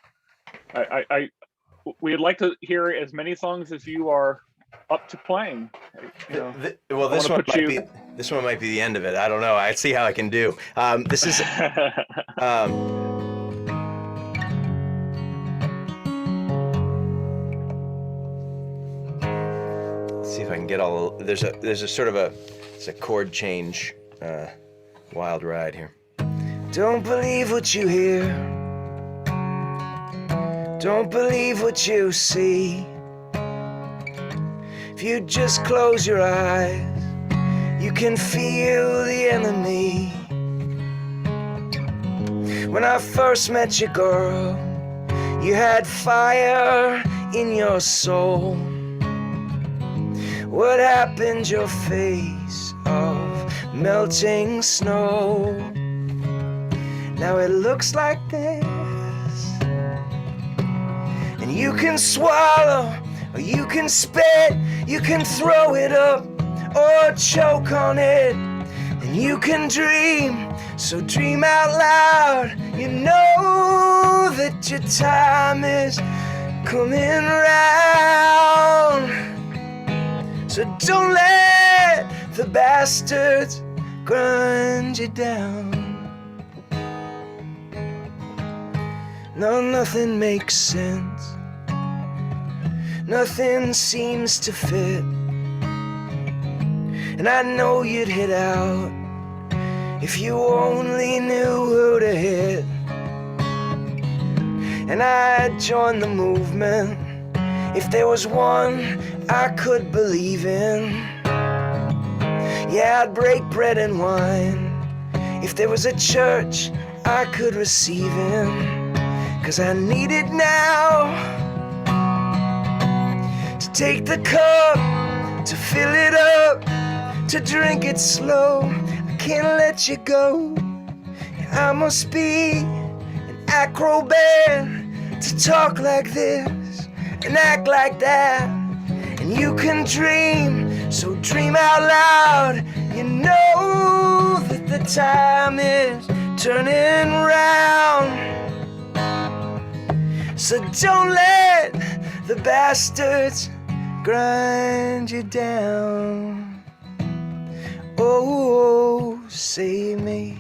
We'd like to hear as many songs as you are up to playing. Well, this one might be the end of it. I don't know. I see how I can do. This is. Let's see if I can get all. There's a sort of it's a chord change, wild ride here. Don't believe what you hear. Don't believe what you see. If you just close your eyes, you can feel the enemy. When I first met you, girl, you had fire in your soul. What happened? Your face of melting snow. Now it looks like this. And you can swallow, or you can spit, you can throw it up, or choke on it. And you can dream, so dream out loud. You know that your time is coming round. So don't let the bastards grind you down. No, nothing makes sense. Nothing seems to fit. And I know you'd hit out if you only knew who to hit. And I'd join the movement if there was one I could believe in. Yeah, I'd break bread and wine if there was a church I could receive in. 'Cause I need it now to take the cup, to fill it up, to drink it slow. I can't let you go. I must be an acrobat to talk like this and act like that. And you can dream, so dream out loud. You know that the time is turning round. So don't let the bastards grind you down. Oh, save me.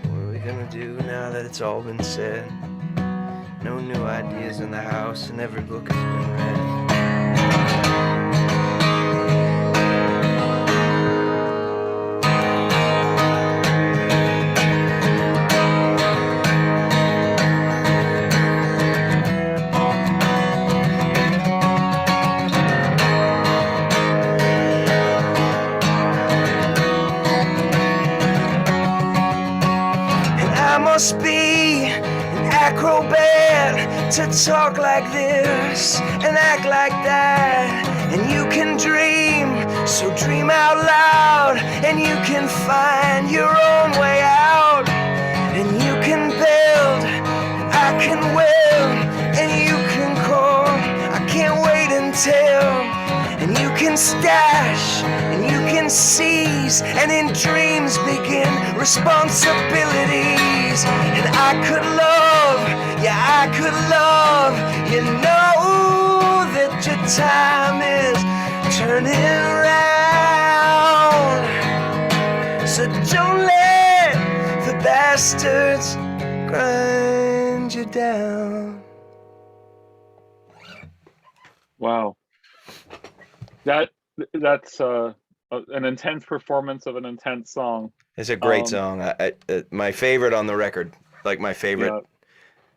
What are we gonna do now that it's all been said? No new ideas in the house and every book has been read. Must be an acrobat to talk like this and act like that. And you can dream, so dream out loud. And you can find your own way out. And you can build, and I can will, and you can call. I can't wait until. And you can stash, and you can seize, and in dreams begin responsibilities. And I could love, yeah, I could love. You know that your time is turning around. So don't let the bastards grind you down. Wow. That's an intense performance of an intense song. It's a great Um, song. My favorite on the record, like my favorite yeah,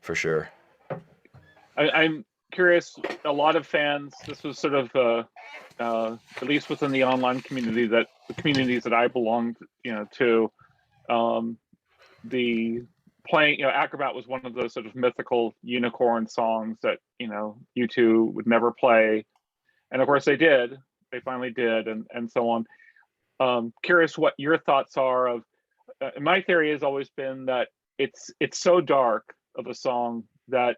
for sure. I'm curious. A lot of fans. This was sort of, at least within the online community, that the communities that I belonged, to, um, the playing. Acrobat was one of those sort of mythical unicorn songs that U2 would never play, and of course they did. They finally did, and so on. Curious what your thoughts are of. My theory has always been that it's so dark of a song that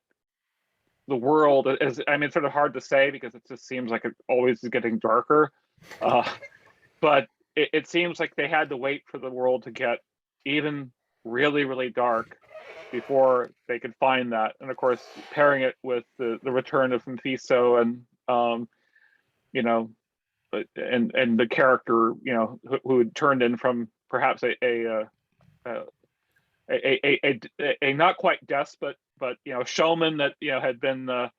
the world is. I mean, it's sort of hard to say because it just seems like it always is getting darker. Uh, but it seems like they had to wait for the world to get even really, really dark before they could find that. And of course, pairing it with the return of Mephisto and you know, and the character who had turned in from perhaps a a not quite despot, but showman that had been a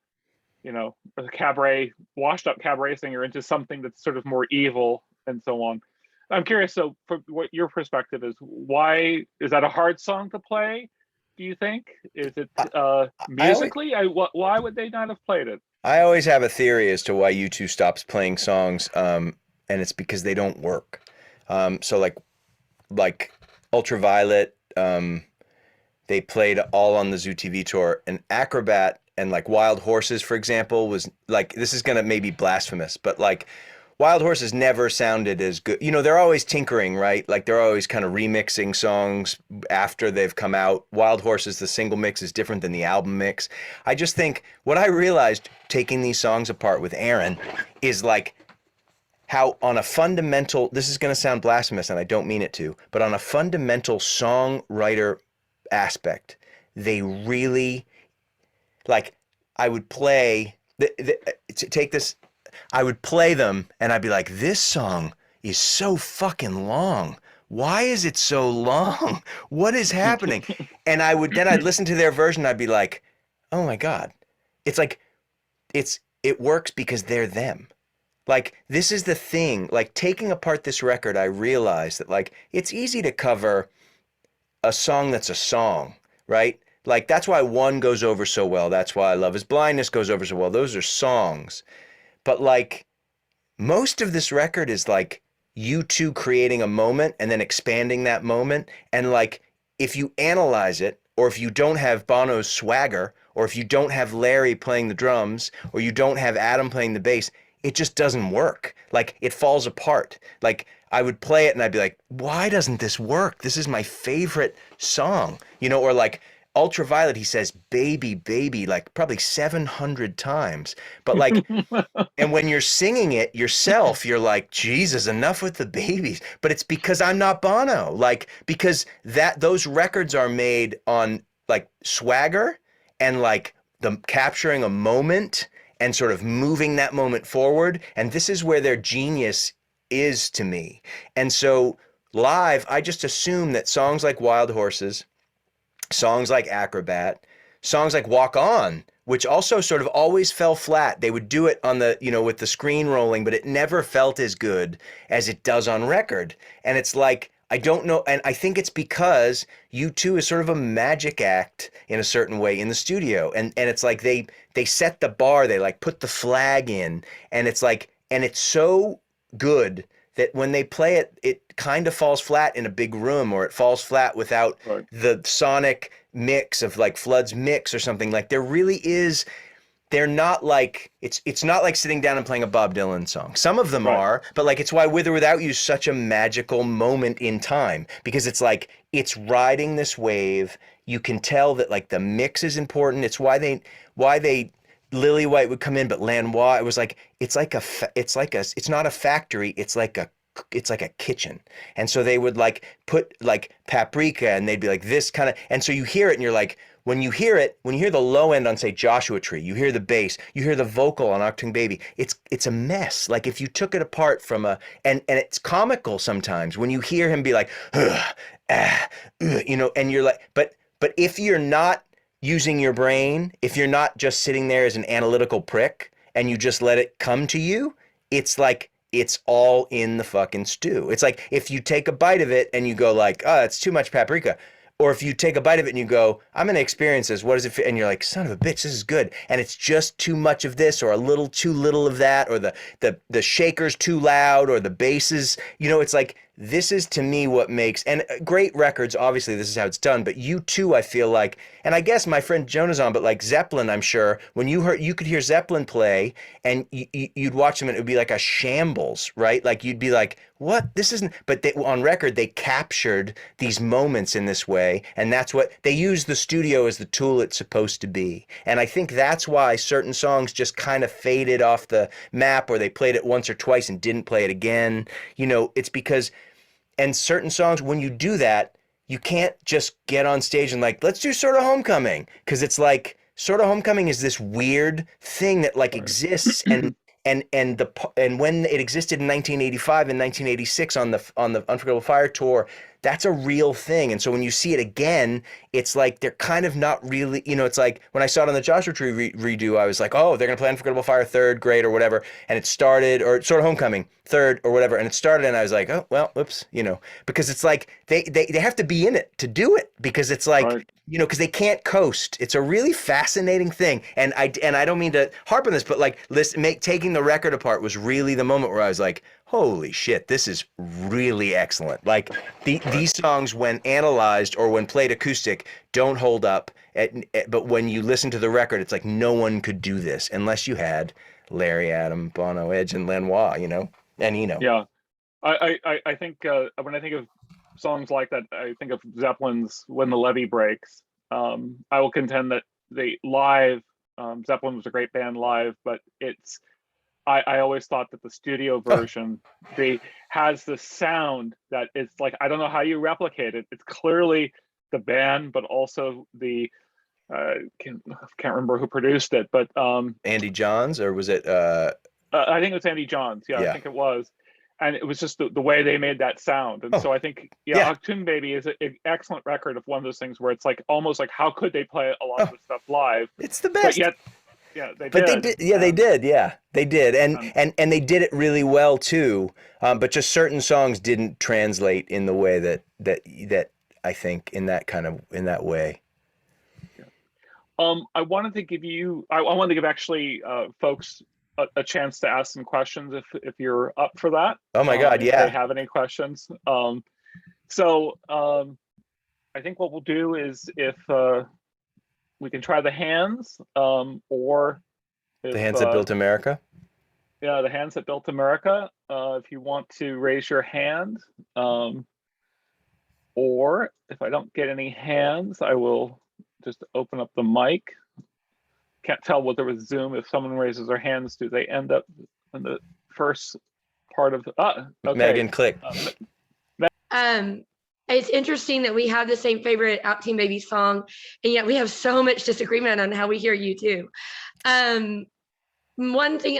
cabaret, washed up cabaret singer, into something that's sort of more evil and so on. I'm curious, so from what your perspective is, why is that a hard song to play? Do you think? Is it I always, musically? Why would they not have played it? I always have a theory as to why U2 stops playing songs, and it's because they don't work. So like Ultraviolet, they played all on the Zoo TV tour, and Acrobat and like Wild Horses, for example, was like, this is gonna maybe blasphemous, but like Wild Horses never sounded as good. They're always tinkering, right? Like they're always kind of remixing songs after they've come out. Wild Horses, the single mix is different than the album mix. I just think what I realized taking these songs apart with Aaron is like how on a fundamental, this is going to sound blasphemous and I don't mean it to, but on a fundamental songwriter aspect, they really, like, I would play, take this, I would play them and I'd be like, this song is so fucking long. Why is it so long? What is happening? And I'd listen to their version. I'd be like, oh my God. It's like, it works because they're them. Like, this is the thing, like taking apart this record, I realized that like, it's easy to cover a song that's a song, right? Like, that's why One goes over so well. That's why Love is Blindness goes over so well. Those are songs. But like, most of this record is like U2 creating a moment and then expanding that moment. And like, if you analyze it, or if you don't have Bono's swagger, or if you don't have Larry playing the drums, or you don't have Adam playing the bass, it just doesn't work. Like, it falls apart. Like, I would play it and I'd be like, why doesn't this work? This is my favorite song. Or like Ultraviolet, he says, baby, baby, like probably 700 times. But like, and when you're singing it yourself, you're like, Jesus, enough with the babies. But it's because I'm not Bono. Like, because those records are made on like swagger and like the capturing a moment and sort of moving that moment forward. And this is where their genius is to me. And so live, I just assume that songs like Wild Horses, songs like Acrobat, songs like Walk On, which also sort of always fell flat. They would do it on the, with the screen rolling, but it never felt as good as it does on record. And it's like, I don't know. And I think it's because U2 is sort of a magic act in a certain way in the studio. And it's like they set the bar, they like put the flag in, and it's like, and it's so good that when they play it, it kind of falls flat in a big room, or it falls flat without Right. the sonic mix of like Flood's mix or something. Like there really is, they're not like, it's not like sitting down and playing a Bob Dylan song. Some of them Right. are, but like it's why With or Without You is such a magical moment in time, because it's like, it's riding this wave. You can tell that like the mix is important. It's why they Lily White would come in, but Lanois, it was like, it's not a factory. It's like a it's like a kitchen. And so they would like put like paprika, and they'd be like this kind of, and so you hear it and you're like, when you hear it, when you hear the low end on say Joshua Tree, you hear the bass, you hear the vocal on Achtung Baby. It's a mess. Like if you took it apart from a, and it's comical sometimes when you hear him be like, you know, and you're like, but if you're not using your brain, if you're not just sitting there as an analytical prick and you just let it come to you, it's like it's all in the fucking stew. It's like if you take a bite of it and you go like, oh, it's too much paprika. Or if you take a bite of it and you go, I'm going to experience this. What does it feel? And you're like, son of a bitch, this is good. And it's just too much of this, or a little too little of that, or the shaker's too loud, or the bass is, you know, it's like, this is to me what makes, and great records, obviously this is how it's done, but U2, I feel like, and I guess my friend Jonah's on, but like Zeppelin, I'm sure, when you could hear Zeppelin play and you'd watch them and it would be like a shambles, right? Like you'd be like, what? This isn't, but on record, they captured these moments in this way. And that's what, they use the studio as the tool it's supposed to be. And I think that's why certain songs just kind of faded off the map, or they played it once or twice and didn't play it again. You know, it's because, and certain songs, when you do that, you can't just get on stage and like, let's do Sort of Homecoming. Because it's like, Sort of Homecoming is this weird thing that like exists, and when it existed in 1985 and 1986 on the Unforgettable Fire tour, that's a real thing. And so when you see it again, it's like they're kind of not really, you know, it's like when I saw it on the Joshua Tree redo, I was like, oh, they're gonna play Unforgettable Fire third, great, or whatever. And it started, or Sort of Homecoming third or whatever, and it started, and I was like, oh well, oops, you know, because it's like they have to be in it to do it, because it's like, Right. you know, because they can't coast. It's a really fascinating thing, and I don't mean to harp on this, but like taking the record apart was really the moment where I was like, holy shit, this is really excellent. Like these songs, when analyzed or when played acoustic, don't hold up. But when you listen to the record, it's like no one could do this unless you had Larry, Adam, Bono, Edge, and Lanois, you know, and Eno. Yeah. I think when I think of songs like that, I think of Zeppelin's When the Levee Breaks. I will contend that the live, Zeppelin was a great band live, but I always thought that the studio version, has the sound that it's like, I don't know how you replicate it. It's clearly the band, but also the, can't remember who produced it, but Andy Johns, or was it? I think it was Andy Johns. Yeah, I think it was. And it was just the way they made that sound. And so I think, Achtung Baby is an excellent record of one of those things where it's like, almost like, how could they play a lot of the stuff live? It's the best. But yet, they did. They did. And they did it really well too. But just certain songs didn't translate in the way that I think in that way. I wanted to give actually folks a chance to ask some questions if you're up for that. Oh my God, if they have any questions. So I think what we'll do is, if we can try the hands, or the hands that built America. Yeah, the hands that built America. If you want to raise your hand, or if I don't get any hands, I will just open up the mic. Can't tell whether with Zoom, if someone raises their hands, do they end up in the first part of okay. Megan, click. It's interesting that we have the same favorite Achtung Baby song, and yet we have so much disagreement on how we hear U2. One thing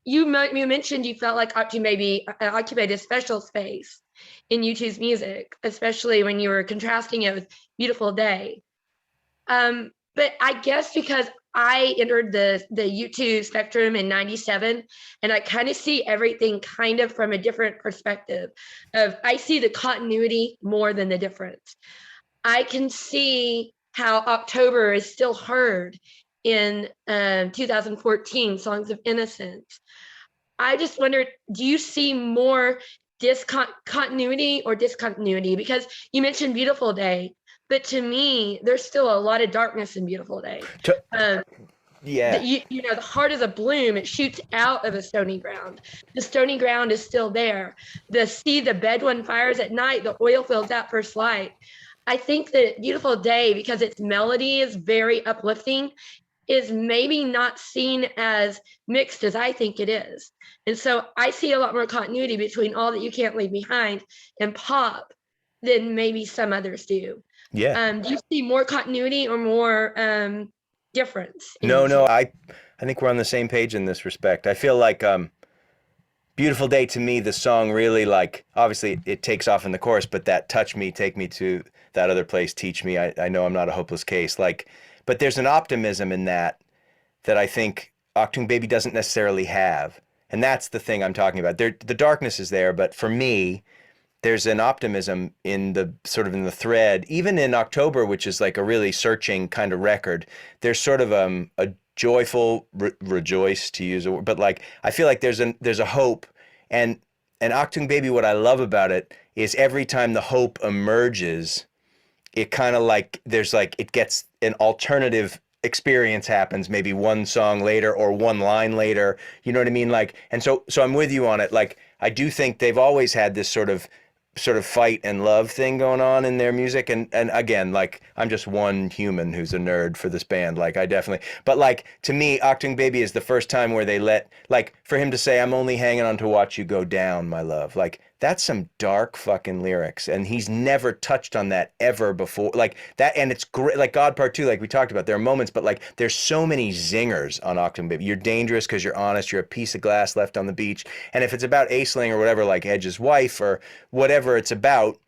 you mentioned, you felt like Achtung Baby occupied a special space in U2's music, especially when you were contrasting it with Beautiful Day. But I guess because I entered the U2 spectrum in '97, and I kind of see everything kind of from a different perspective. I see the continuity more than the difference. I can see how October is still heard in 2014, Songs of Innocence. I just wondered, do you see more continuity or discontinuity? Because you mentioned Beautiful Day, but to me, there's still a lot of darkness in Beautiful Day. The heart of the bloom, it shoots out of a stony ground. The stony ground is still there. The bed when fires at night, the oil fields at first light. I think that Beautiful Day, because its melody is very uplifting, is maybe not seen as mixed as I think it is. And so I see a lot more continuity between All That You Can't Leave Behind and Pop than maybe some others do. Yeah. Do you see more continuity or more difference in No, the no, two? I think we're on the same page in this respect. I feel like Beautiful Day, to me, the song really, like, obviously it takes off in the chorus, but that touch me, take me to that other place, teach me, I know I'm not a hopeless case. Like, but there's an optimism in that I think Achtung Baby doesn't necessarily have. And that's the thing I'm talking about. There, the darkness is there, but for me, there's an optimism in the sort of in the thread, even in October, which is like a really searching kind of record. There's sort of a joyful rejoice, to use a word, but like I feel like there's a hope, and Achtung Baby, what I love about it is every time the hope emerges, it kind of like there's like it gets an alternative experience happens maybe one song later or one line later, you know what I mean, like, and so I'm with you on it. Like I do think they've always had this sort of fight and love thing going on in their music, and again, like I'm just one human who's a nerd for this band, like I definitely, but like to me Achtung Baby is the first time where they let, like, for him to say I'm only hanging on to watch you go down, my love, like that's some dark fucking lyrics, and he's never touched on that ever before, like that. And it's great, like God Part 2, like we talked about, there are moments, but like there's so many zingers on Achtung Baby. You're dangerous because you're honest, you're a piece of glass left on the beach, and if it's about Aisling or whatever, like Edge's wife or whatever it's about,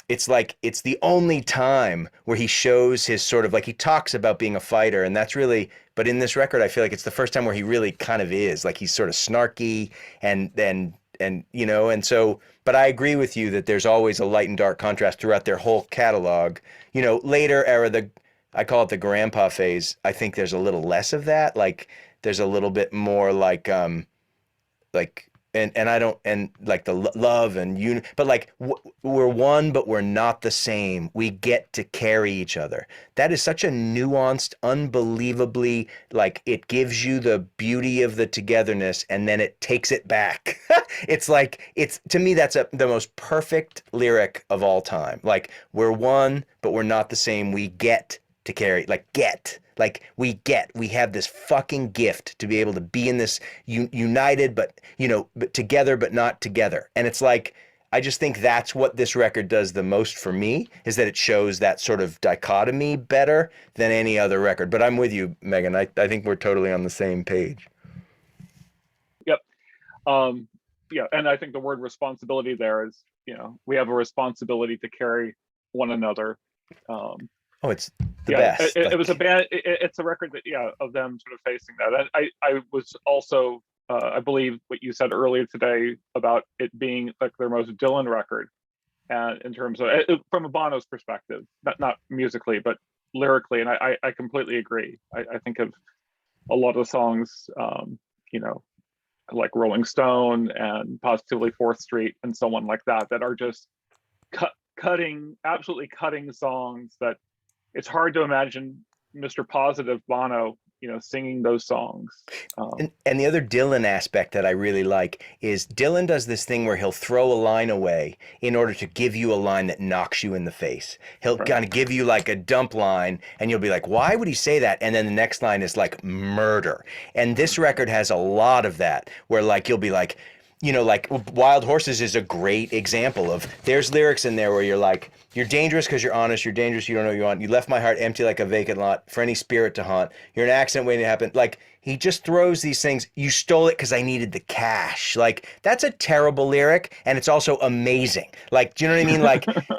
it's like it's the only time where he shows his sort of, like, he talks about being a fighter, and that's really, but in this record I feel like it's the first time where he really kind of is, like he's sort of snarky and you know, and so, but I agree with you that there's always a light and dark contrast throughout their whole catalog. You know, later era, the, I call it the grandpa phase, I think there's a little less of that, like there's a little bit more like and I don't, and like the love and you, but like we're one but we're not the same, we get to carry each other. That is such a nuanced, unbelievably, like it gives you the beauty of the togetherness and then it takes it back. It's like, it's, to me that's the most perfect lyric of all time. Like we're one but we're not the same, we get to carry, like we have this fucking gift to be able to be in this united, but you know, but together but not together. And it's like, I just think that's what this record does the most for me, is that it shows that sort of dichotomy better than any other record. But I'm with you, Megan. I think we're totally on the same page. Yep. Yeah, and I think the word responsibility there is, you know, we have a responsibility to carry one another. Oh, it's the yeah, best. it was a band. It's a record that, yeah, of them sort of facing that. And I was also, I believe what you said earlier today about it being like their most Dylan record, and in terms of from a Bono's perspective, not musically but lyrically, and I completely agree. I think of a lot of songs, you know, like Rolling Stone and Positively Fourth Street and so on like that, that are just absolutely cutting songs that it's hard to imagine Mr. Positive Bono, you know, singing those songs. And the other Dylan aspect that I really like is Dylan does this thing where he'll throw a line away in order to give you a line that knocks you in the face. He'll kind of give you like a dump line and you'll be like, why would he say that? And then the next line is like murder. And this record has a lot of that, where like you'll be like, you know, like Wild Horses is a great example of, there's lyrics in there where you're like, you're dangerous because you're honest, you're dangerous, you don't know what you want, you left my heart empty like a vacant lot for any spirit to haunt, you're an accident waiting to happen. Like he just throws these things, you stole it because I needed the cash. Like that's a terrible lyric, and it's also amazing. Like, do you know what I mean?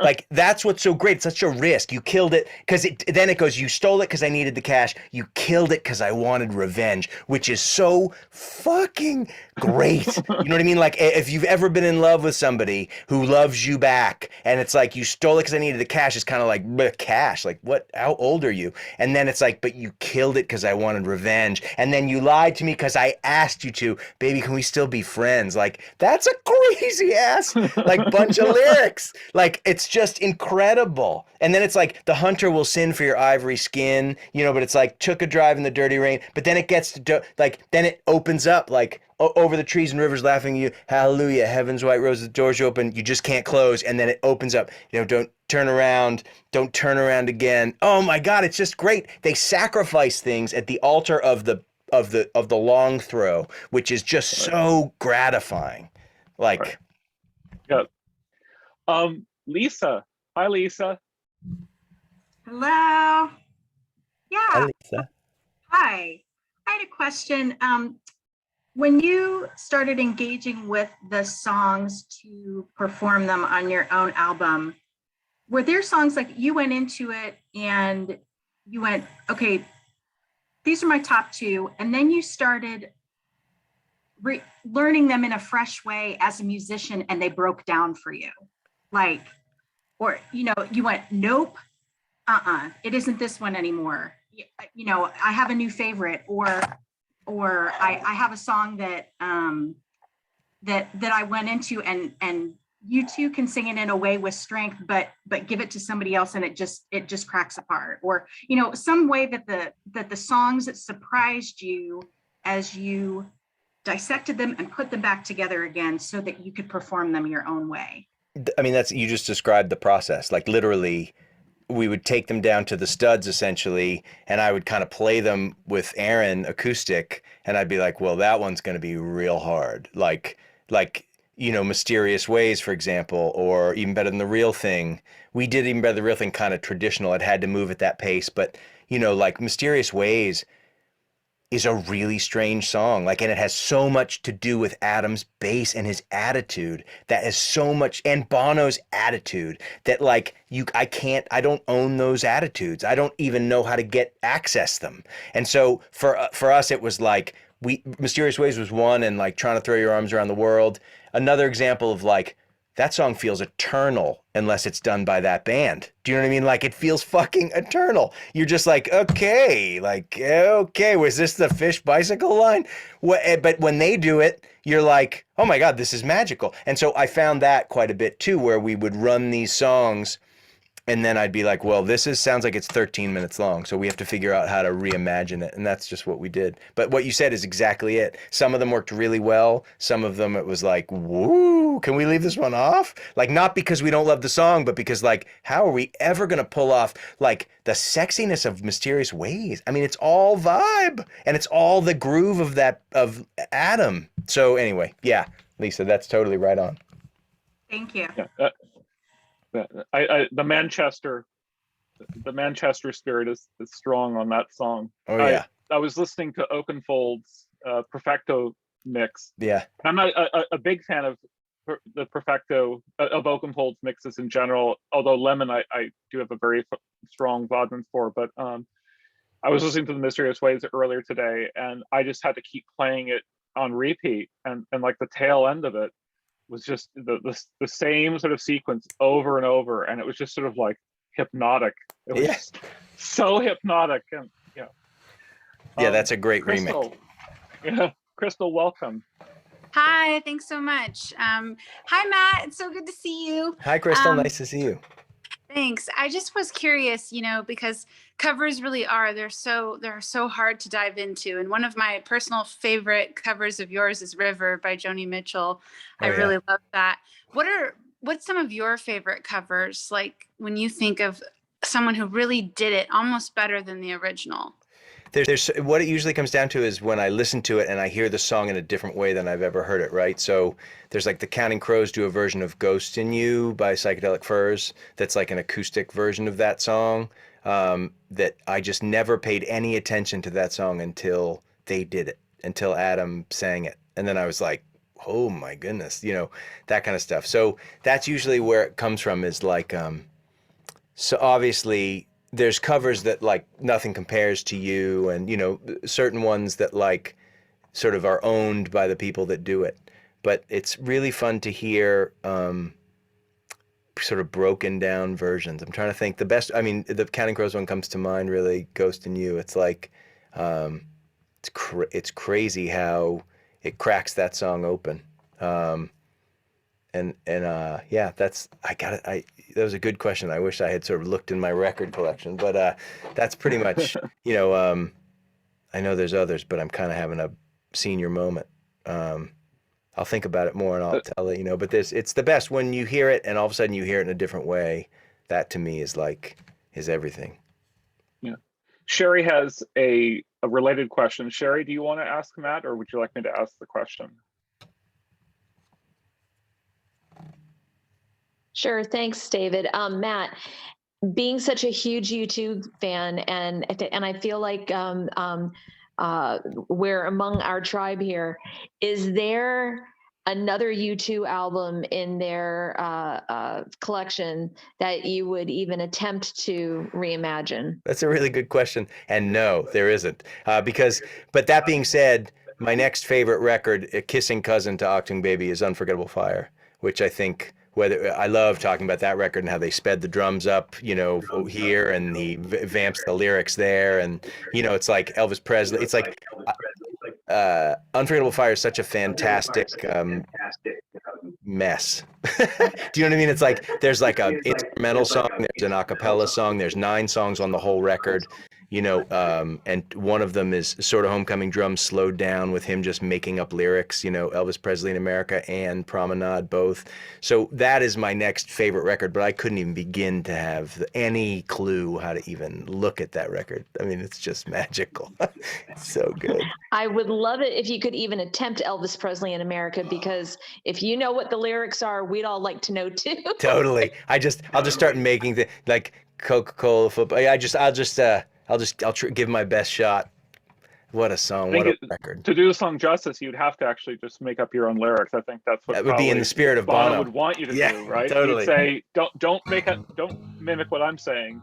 Like that's what's so great. It's such a risk. You killed it because then it goes, you stole it because I needed the cash, you killed it because I wanted revenge, which is so fucking great. You know what I mean? Like if you've ever been in love with somebody who loves you back, and it's like, you stole it because I needed the cash, it's kind of like, cash, like what, how old are you? And then it's like, but you killed it because I wanted revenge, and then you lied to me because I asked you to. Baby, can we still be friends? Like that's a crazy ass like bunch of lyrics. Like it's just incredible. And then it's like, the hunter will sin for your ivory skin, you know, but it's like, took a drive in the dirty rain. But then it gets to like, then it opens up like, over the trees and rivers laughing you, hallelujah, heaven's white roses, doors open, you just can't close, and then it opens up, don't turn around, don't turn around again. Oh my God, it's just great. They sacrifice things at the altar of the long throw, which is just so gratifying. Like, yeah. Lisa. Hi, Lisa. Hello. Yeah. Lisa. Hi. I had a question. When you started engaging with the songs to perform them on your own album, were there songs like you went into it and you went, okay, these are my top two, and then you started learning them in a fresh way as a musician and they broke down for you? Like, or, you went, nope, it isn't this one anymore. I have a new favorite, or I have a song that that I went into and you two can sing it in a way with strength, but give it to somebody else and it just cracks apart. Or, some way that the songs that surprised you as you dissected them and put them back together again so that you could perform them your own way. I mean, you just described the process. Like, literally, we would take them down to the studs essentially, and I would kind of play them with Aaron acoustic, and I'd be like, well, that one's going to be real hard. Like, Mysterious Ways, for example, or Even Better Than the Real Thing. We did Even Better Than the Real Thing kind of traditional. It had to move at that pace, but like Mysterious Ways is a really strange song. Like, and it has so much to do with Adam's bass and his attitude. That is so much, and Bono's attitude, that like I don't own those attitudes. I don't even know how to access them. And so for us, it was like Mysterious Ways was one, and like Trying to Throw Your Arms Around the World. Another example of like, that song feels eternal unless it's done by that band. Do you know what I mean? Like, it feels fucking eternal. You're just like, okay, was this the Fish Bicycle line? But when they do it, you're like, oh my God, this is magical. And so I found that quite a bit too, where we would run these songs and then I'd be like, well, sounds like it's 13 minutes long, so we have to figure out how to reimagine it. And that's just what we did. But what you said is exactly it. Some of them worked really well. Some of them, it was like, woo, can we leave this one off? Like, not because we don't love the song, but because like, how are we ever going to pull off like the sexiness of Mysterious Ways? I mean, it's all vibe, and it's all the groove of Adam. So anyway, yeah, Lisa, that's totally right on. Thank you. Yeah. The Manchester spirit is strong on that song. Oh yeah. I was listening to Oakenfold's Perfecto mix. Yeah. I'm not a big fan of the Perfecto of Oakenfold's mixes in general, although Lemon I do have a very strong Bodman for. But I was listening to the Mysterious Ways earlier today, and I just had to keep playing it on repeat, and like the tail end of it was just the same sort of sequence over and over, and it was just sort of like hypnotic. It was just so hypnotic, and yeah, that's a great Crystal, remake. Yeah, Crystal, welcome. Hi, thanks so much. Hi, Matt. It's so good to see you. Hi, Crystal. Nice to see you. Thanks. I just was curious, because covers really they're so hard to dive into. And one of my personal favorite covers of yours is River by Joni Mitchell. I really love that. What's some of your favorite covers, like when you think of someone who really did it almost better than the original? There's what it usually comes down to is when I listen to it and I hear the song in a different way than I've ever heard it, right? So there's like the Counting Crows do a version of Ghost in You by Psychedelic Furs that's like an acoustic version of that song, that I just never paid any attention to that song until they did it, until Adam sang it. And then I was like, oh my goodness, that kind of stuff. So that's usually where it comes from, is like, so obviously there's covers that like Nothing Compares to You, and certain ones that like sort of are owned by the people that do it. But it's really fun to hear sort of broken down versions. I'm trying to think the best. I mean, the Counting Crows one comes to mind, really. Ghost in You. It's like it's crazy how it cracks that song open. Yeah, that was a good question. I wish I had sort of looked in my record collection, but that's pretty much, I know there's others, but I'm kind of having a senior moment. I'll think about it more and I'll let you know. But it's the best when you hear it and all of a sudden you hear it in a different way. That to me is everything. Yeah. Sherry has a related question. Sherry, do you want to ask Matt, or would you like me to ask the question? Sure, thanks, David. Matt, being such a huge U2 fan, and I feel like we're among our tribe here. Is there another U2 album in their collection that you would even attempt to reimagine? That's a really good question. And no, there isn't. But that being said, my next favorite record, a kissing cousin to Achtung Baby, is Unforgettable Fire, which I think I love talking about that record and how they sped the drums up, here, and he vamps the lyrics there. And, it's like Elvis Presley. It's like Unforgettable Fire is such a fantastic mess. Do you know what I mean? It's like there's like a instrumental song, there's an a cappella song, there's 9 songs on the whole record, and one of them is Sort of Homecoming Drums slowed down with him just making up lyrics, Elvis Presley in America and Promenade both. So that is my next favorite record, but I couldn't even begin to have any clue how to even look at that record. I mean, it's just magical. It's so good. I would love it if you could even attempt Elvis Presley in America, because if you know what the lyrics are, we'd all like to know too. Totally. I'll just start making like Coca-Cola football. I'll give my best shot. What a song! What a record! To do the song justice, you'd have to actually just make up your own lyrics. I think that's what that would be in the spirit of Bono would want you to do, right? Totally. He'd say, don't mimic what I'm saying,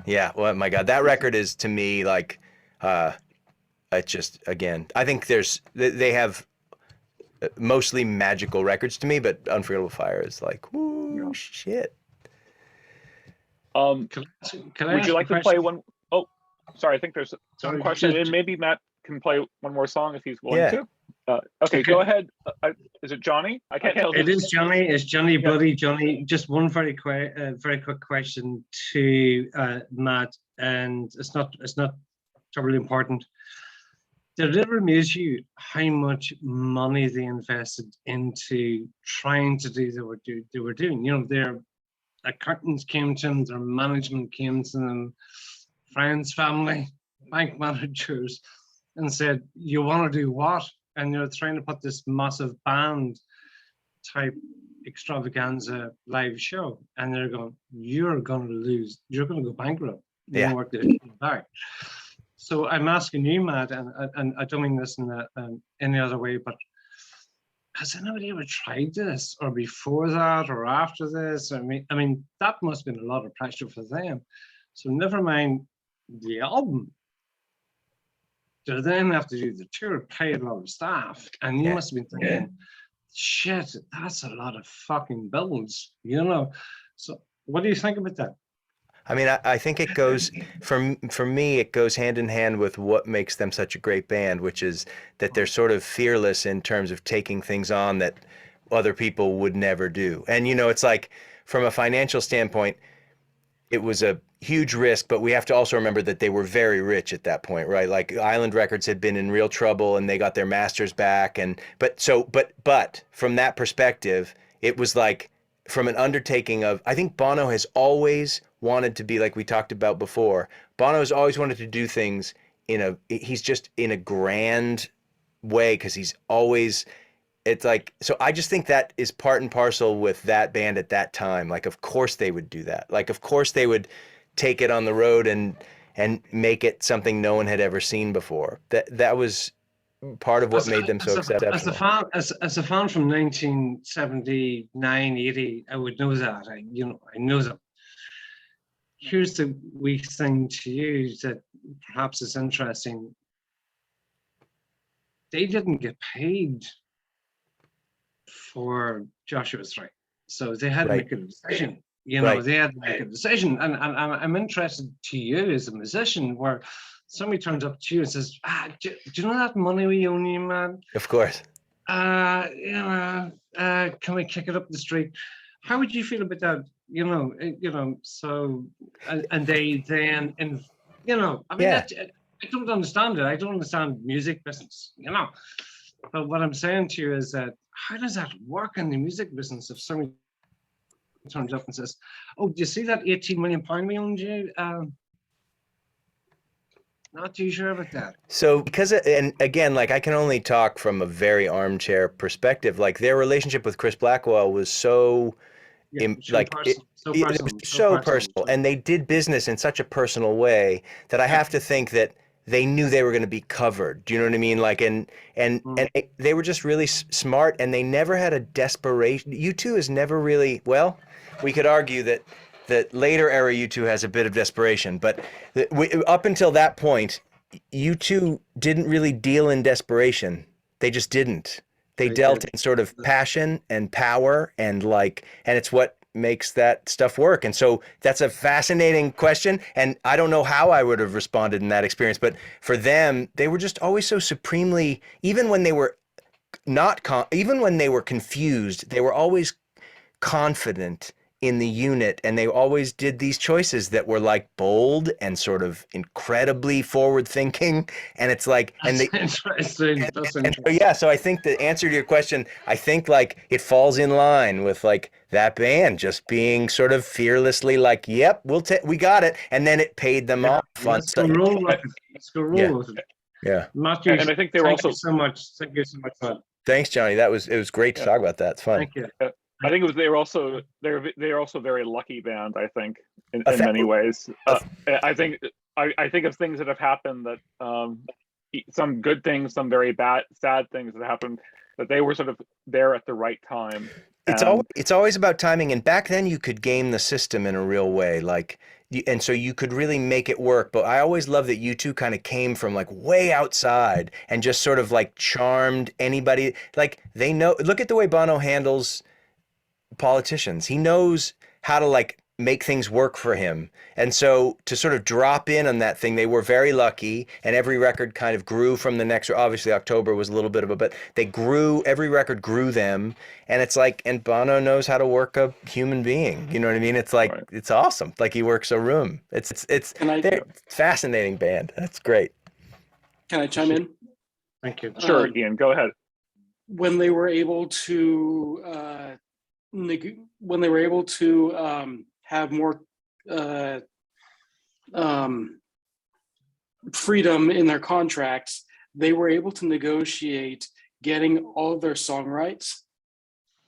Yeah. Well, my God, that record is to me like, it's just, again, I think they have mostly magical records to me, but Unforgettable Fire is like, whoo, shit. Can I Would you like to play one? Oh, sorry. I think there's one question, and maybe Matt can play one more song if he's willing to. Okay, go ahead. Is it Johnny? I can't tell. It is Johnny. It's Johnny, buddy. Johnny. Just one very quick question to Matt, and it's not terribly important. Did it ever amuse you how much money they invested into trying to do what they were doing? Their accountants came to them, their management came to them, friends, family, bank managers, and said, "You want to do what?" And you're trying to put this massive band type extravaganza live show, and they're going, "You're going to lose. You're going to go bankrupt. You Yeah. won't work this out." So I'm asking you, Matt, and I don't mean this in any other way, but has anybody ever tried this, or before that, or after this? I mean, that must have been a lot of pressure for them. So never mind the album. They then have to do the tour, pay a lot of staff, and you must have been thinking, shit, that's a lot of fucking bills, So what do you think about that? I mean, I think it goes, for me, it goes hand in hand with what makes them such a great band, which is that they're sort of fearless in terms of taking things on that other people would never do. And, it's like, from a financial standpoint, it was a huge risk, but we have to also remember that they were very rich at that point, right? Like Island Records had been in real trouble and they got their masters back. But from that perspective, it was like, from an undertaking of, I think Bono has always wanted to be, like we talked about before, Bono has always wanted to do things he's just in a grand way, because he's always, it's like, so I just think that is part and parcel with that band at that time. Like, of course they would do that. Like, of course they would take it on the road and make it something no one had ever seen before. That was part of what made them so exceptional. As a fan from 1979, 80, I would know that. I know them. Here's the weak thing to you that perhaps is interesting. They didn't get paid for Joshua 3. So they had to make a decision. They had to make a decision. And I'm interested to you as a musician, where somebody turns up to you and says, do you know that money we owe you, man? Of course. Can we kick it up the street? How would you feel about that? So, and they then, I don't understand it. I don't understand music business, But what I'm saying to you is that how does that work in the music business if somebody turns up and says, "Oh, do you see that 18 million pound we owned you?" Not too sure about that. So because, and again, like I can only talk from a very armchair perspective, like their relationship with Chris Blackwell was so Yeah, like it was so personal, and they did business in such a personal way that I have to think that they knew they were going to be covered. Do you know what I mean? Like, and they were just really smart, and they never had a desperation. U2 is never really, well, we could argue that later era U2 has a bit of desperation, but up until that point, U2 didn't really deal in desperation. They just didn't. They dealt in sort of passion and power and it's what makes that stuff work. And so that's a fascinating question. And I don't know how I would have responded in that experience, but for them, they were just always so supremely, even when they were even when they were confused, they were always confident in the unit, and they always did these choices that were like bold and sort of incredibly forward thinking. And it's like, and they, interesting. and so, yeah, so I think the answer to your question, I think like it falls in line with like that band just being sort of fearlessly like, yep, we got it. And then it paid them off. Let's go roll with it. Let's go roll with it. Yeah. Matthew, and I think they were also, thank you so much. Thank you so much for that. Thanks, Johnny. It was great to talk about that. It's fun. Thank you. I think it was, they were also a very lucky band, I think, in many ways. I think of things that have happened that some good things, some very sad things that happened, that they were sort of there at the right time. It's always about timing, and back then you could game the system in a real way, and so you could really make it work. But I always love that U2 kind of came from like way outside and just sort of like charmed anybody. Like they know, look at the way Bono handles politicians. He knows how to like make things work for him. And so to sort of drop in on that thing, they were very lucky, and every record kind of grew from the next. Obviously October was a little bit of but they grew, every record grew them. And it's like, and Bono knows how to work a human being. You know what I mean? It's like, right. It's awesome. Like he works a room. It's fascinating band. That's great. Can I chime in? Thank you. Sure, Ian, go ahead. When they were able to have more freedom in their contracts, they were able to negotiate getting all of their song rights,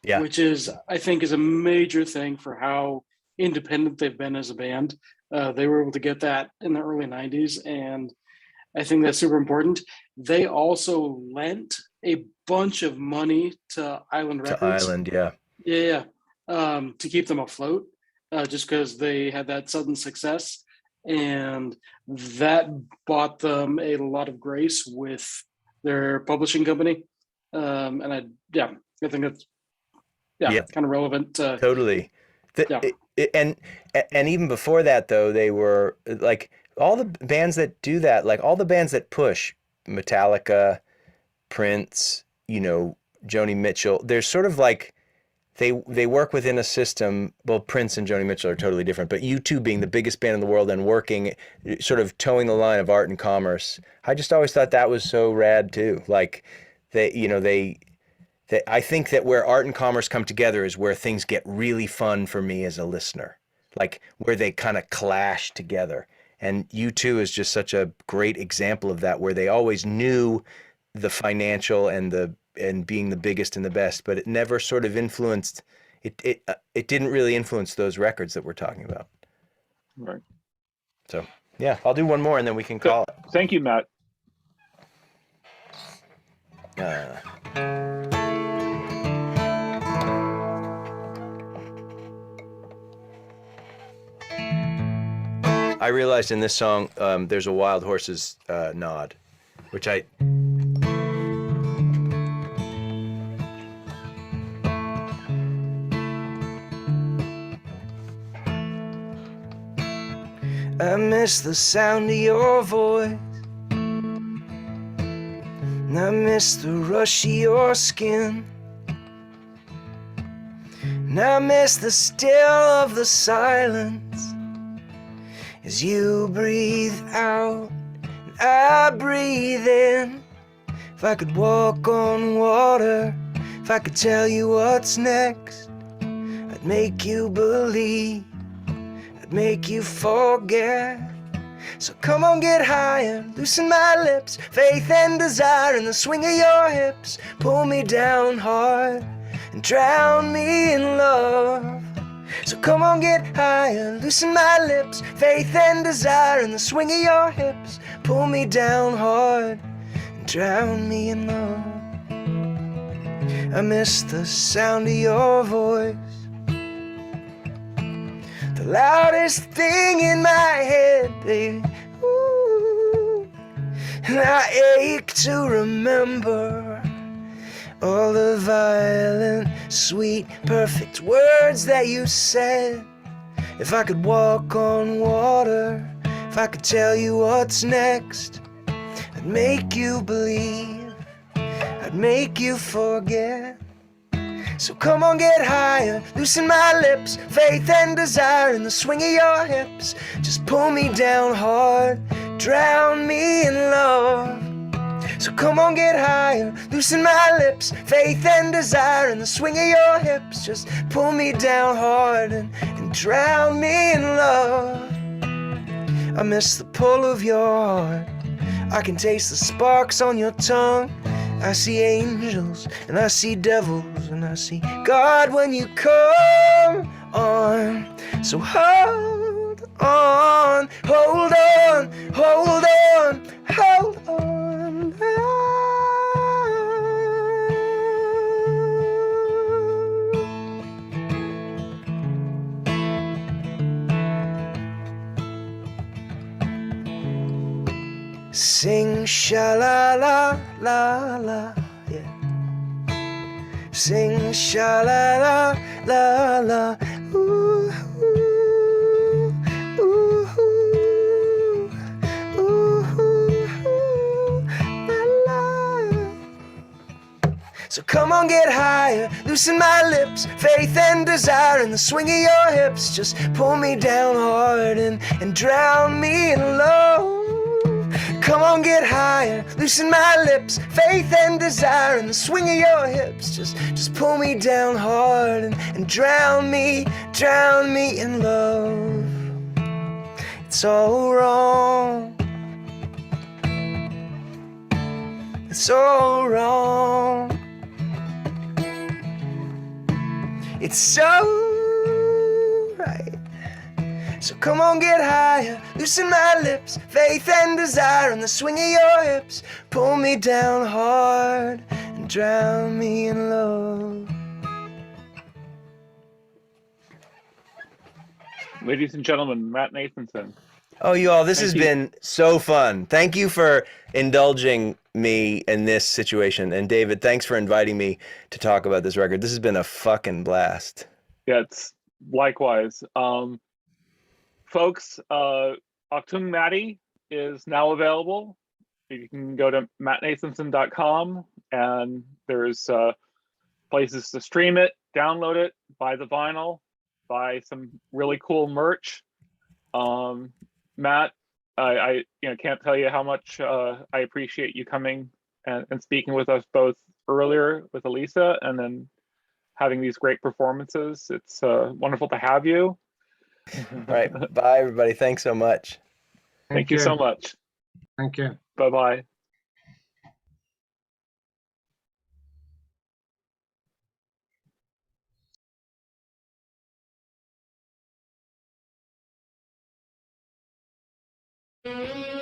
which is, I think, is a major thing for how independent they've been as a band. They were able to get that in the early 90s, and I think that's super important. They also lent a bunch of money to Island Records. To Island, yeah. Yeah, to keep them afloat, just because they had that sudden success, and that bought them a lot of grace with their publishing company. And I think that's kind of relevant. Totally. And even before that, though, they were like all the bands that do that, like all the bands that push Metallica, Prince, Joni Mitchell. There's sort of like. They work within a system. Well, Prince and Joni Mitchell are totally different, but U2 being the biggest band in the world and working, sort of towing the line of art and commerce. I just always thought that was so rad too. Like I think that where art and commerce come together is where things get really fun for me as a listener, like where they kind of clash together. And U2 is just such a great example of that, where they always knew the financial and being the biggest and the best, but it never sort of influenced it didn't really influence those records that we're talking about. Right. So yeah, I'll do one more and then we can call it. Thank you, Matt. I realized in this song there's a Wild Horses nod, which I miss the sound of your voice, and I miss the rush of your skin, and I miss the still of the silence as you breathe out and I breathe in. if I could walk on water, if I could tell you what's next, I'd make you believe, I'd make you forget. So come on, get higher, loosen my lips, faith and desire in the swing of your hips. Pull me down hard and drown me in love. So come on, get higher, loosen my lips, faith and desire in the swing of your hips. Pull me down hard and drown me in love. I miss the sound of your voice, the loudest thing in my head, baby. Ooh. And I ache to remember all the violent, sweet, perfect words that you said. If I could walk on water, if I could tell you what's next, I'd make you believe, I'd make you forget. So come on, get higher, loosen my lips, faith and desire in the swing of your hips. Just pull me down hard, drown me in love. So come on, get higher, loosen my lips, faith and desire in the swing of your hips. Just pull me down hard and drown me in love. I miss the pull of your heart, I can taste the sparks on your tongue. I see angels and I see devils and I see God when you come on. So hold on, hold on, hold on, hold on. Sing sha-la-la-la-la, yeah. Sing sha-la-la-la-la, ooh, ooh, ooh, ooh, ooh, la-la. So come on, get higher, loosen my lips, faith and desire in the swing of your hips. Just pull me down hard and drown me in love. Come on, get higher, loosen my lips, faith and desire in the swing of your hips. Just pull me down hard and drown me in love. It's all wrong, it's all wrong. It's so right. So come on, get higher, loosen my lips, faith and desire in the swing of your hips. Pull me down hard and drown me in love. Ladies and gentlemen, Matt Nathanson. Oh, you all, this Thank has you. been so fun. Thank you for indulging me in this situation. And David, thanks for inviting me to talk about this record. This has been a fucking blast. Yeah, it's likewise. Folks, Achtung Baby is now available. You can go to mattnathanson.com and there's places to stream it, download it, buy the vinyl, buy some really cool merch. Matt, I can't tell you how much I appreciate you coming and speaking with us both earlier with Elisa and then having these great performances. It's wonderful to have you. All right. Bye, everybody. Thanks so much. Thank you so much. Thank you. Bye-bye. Thank you.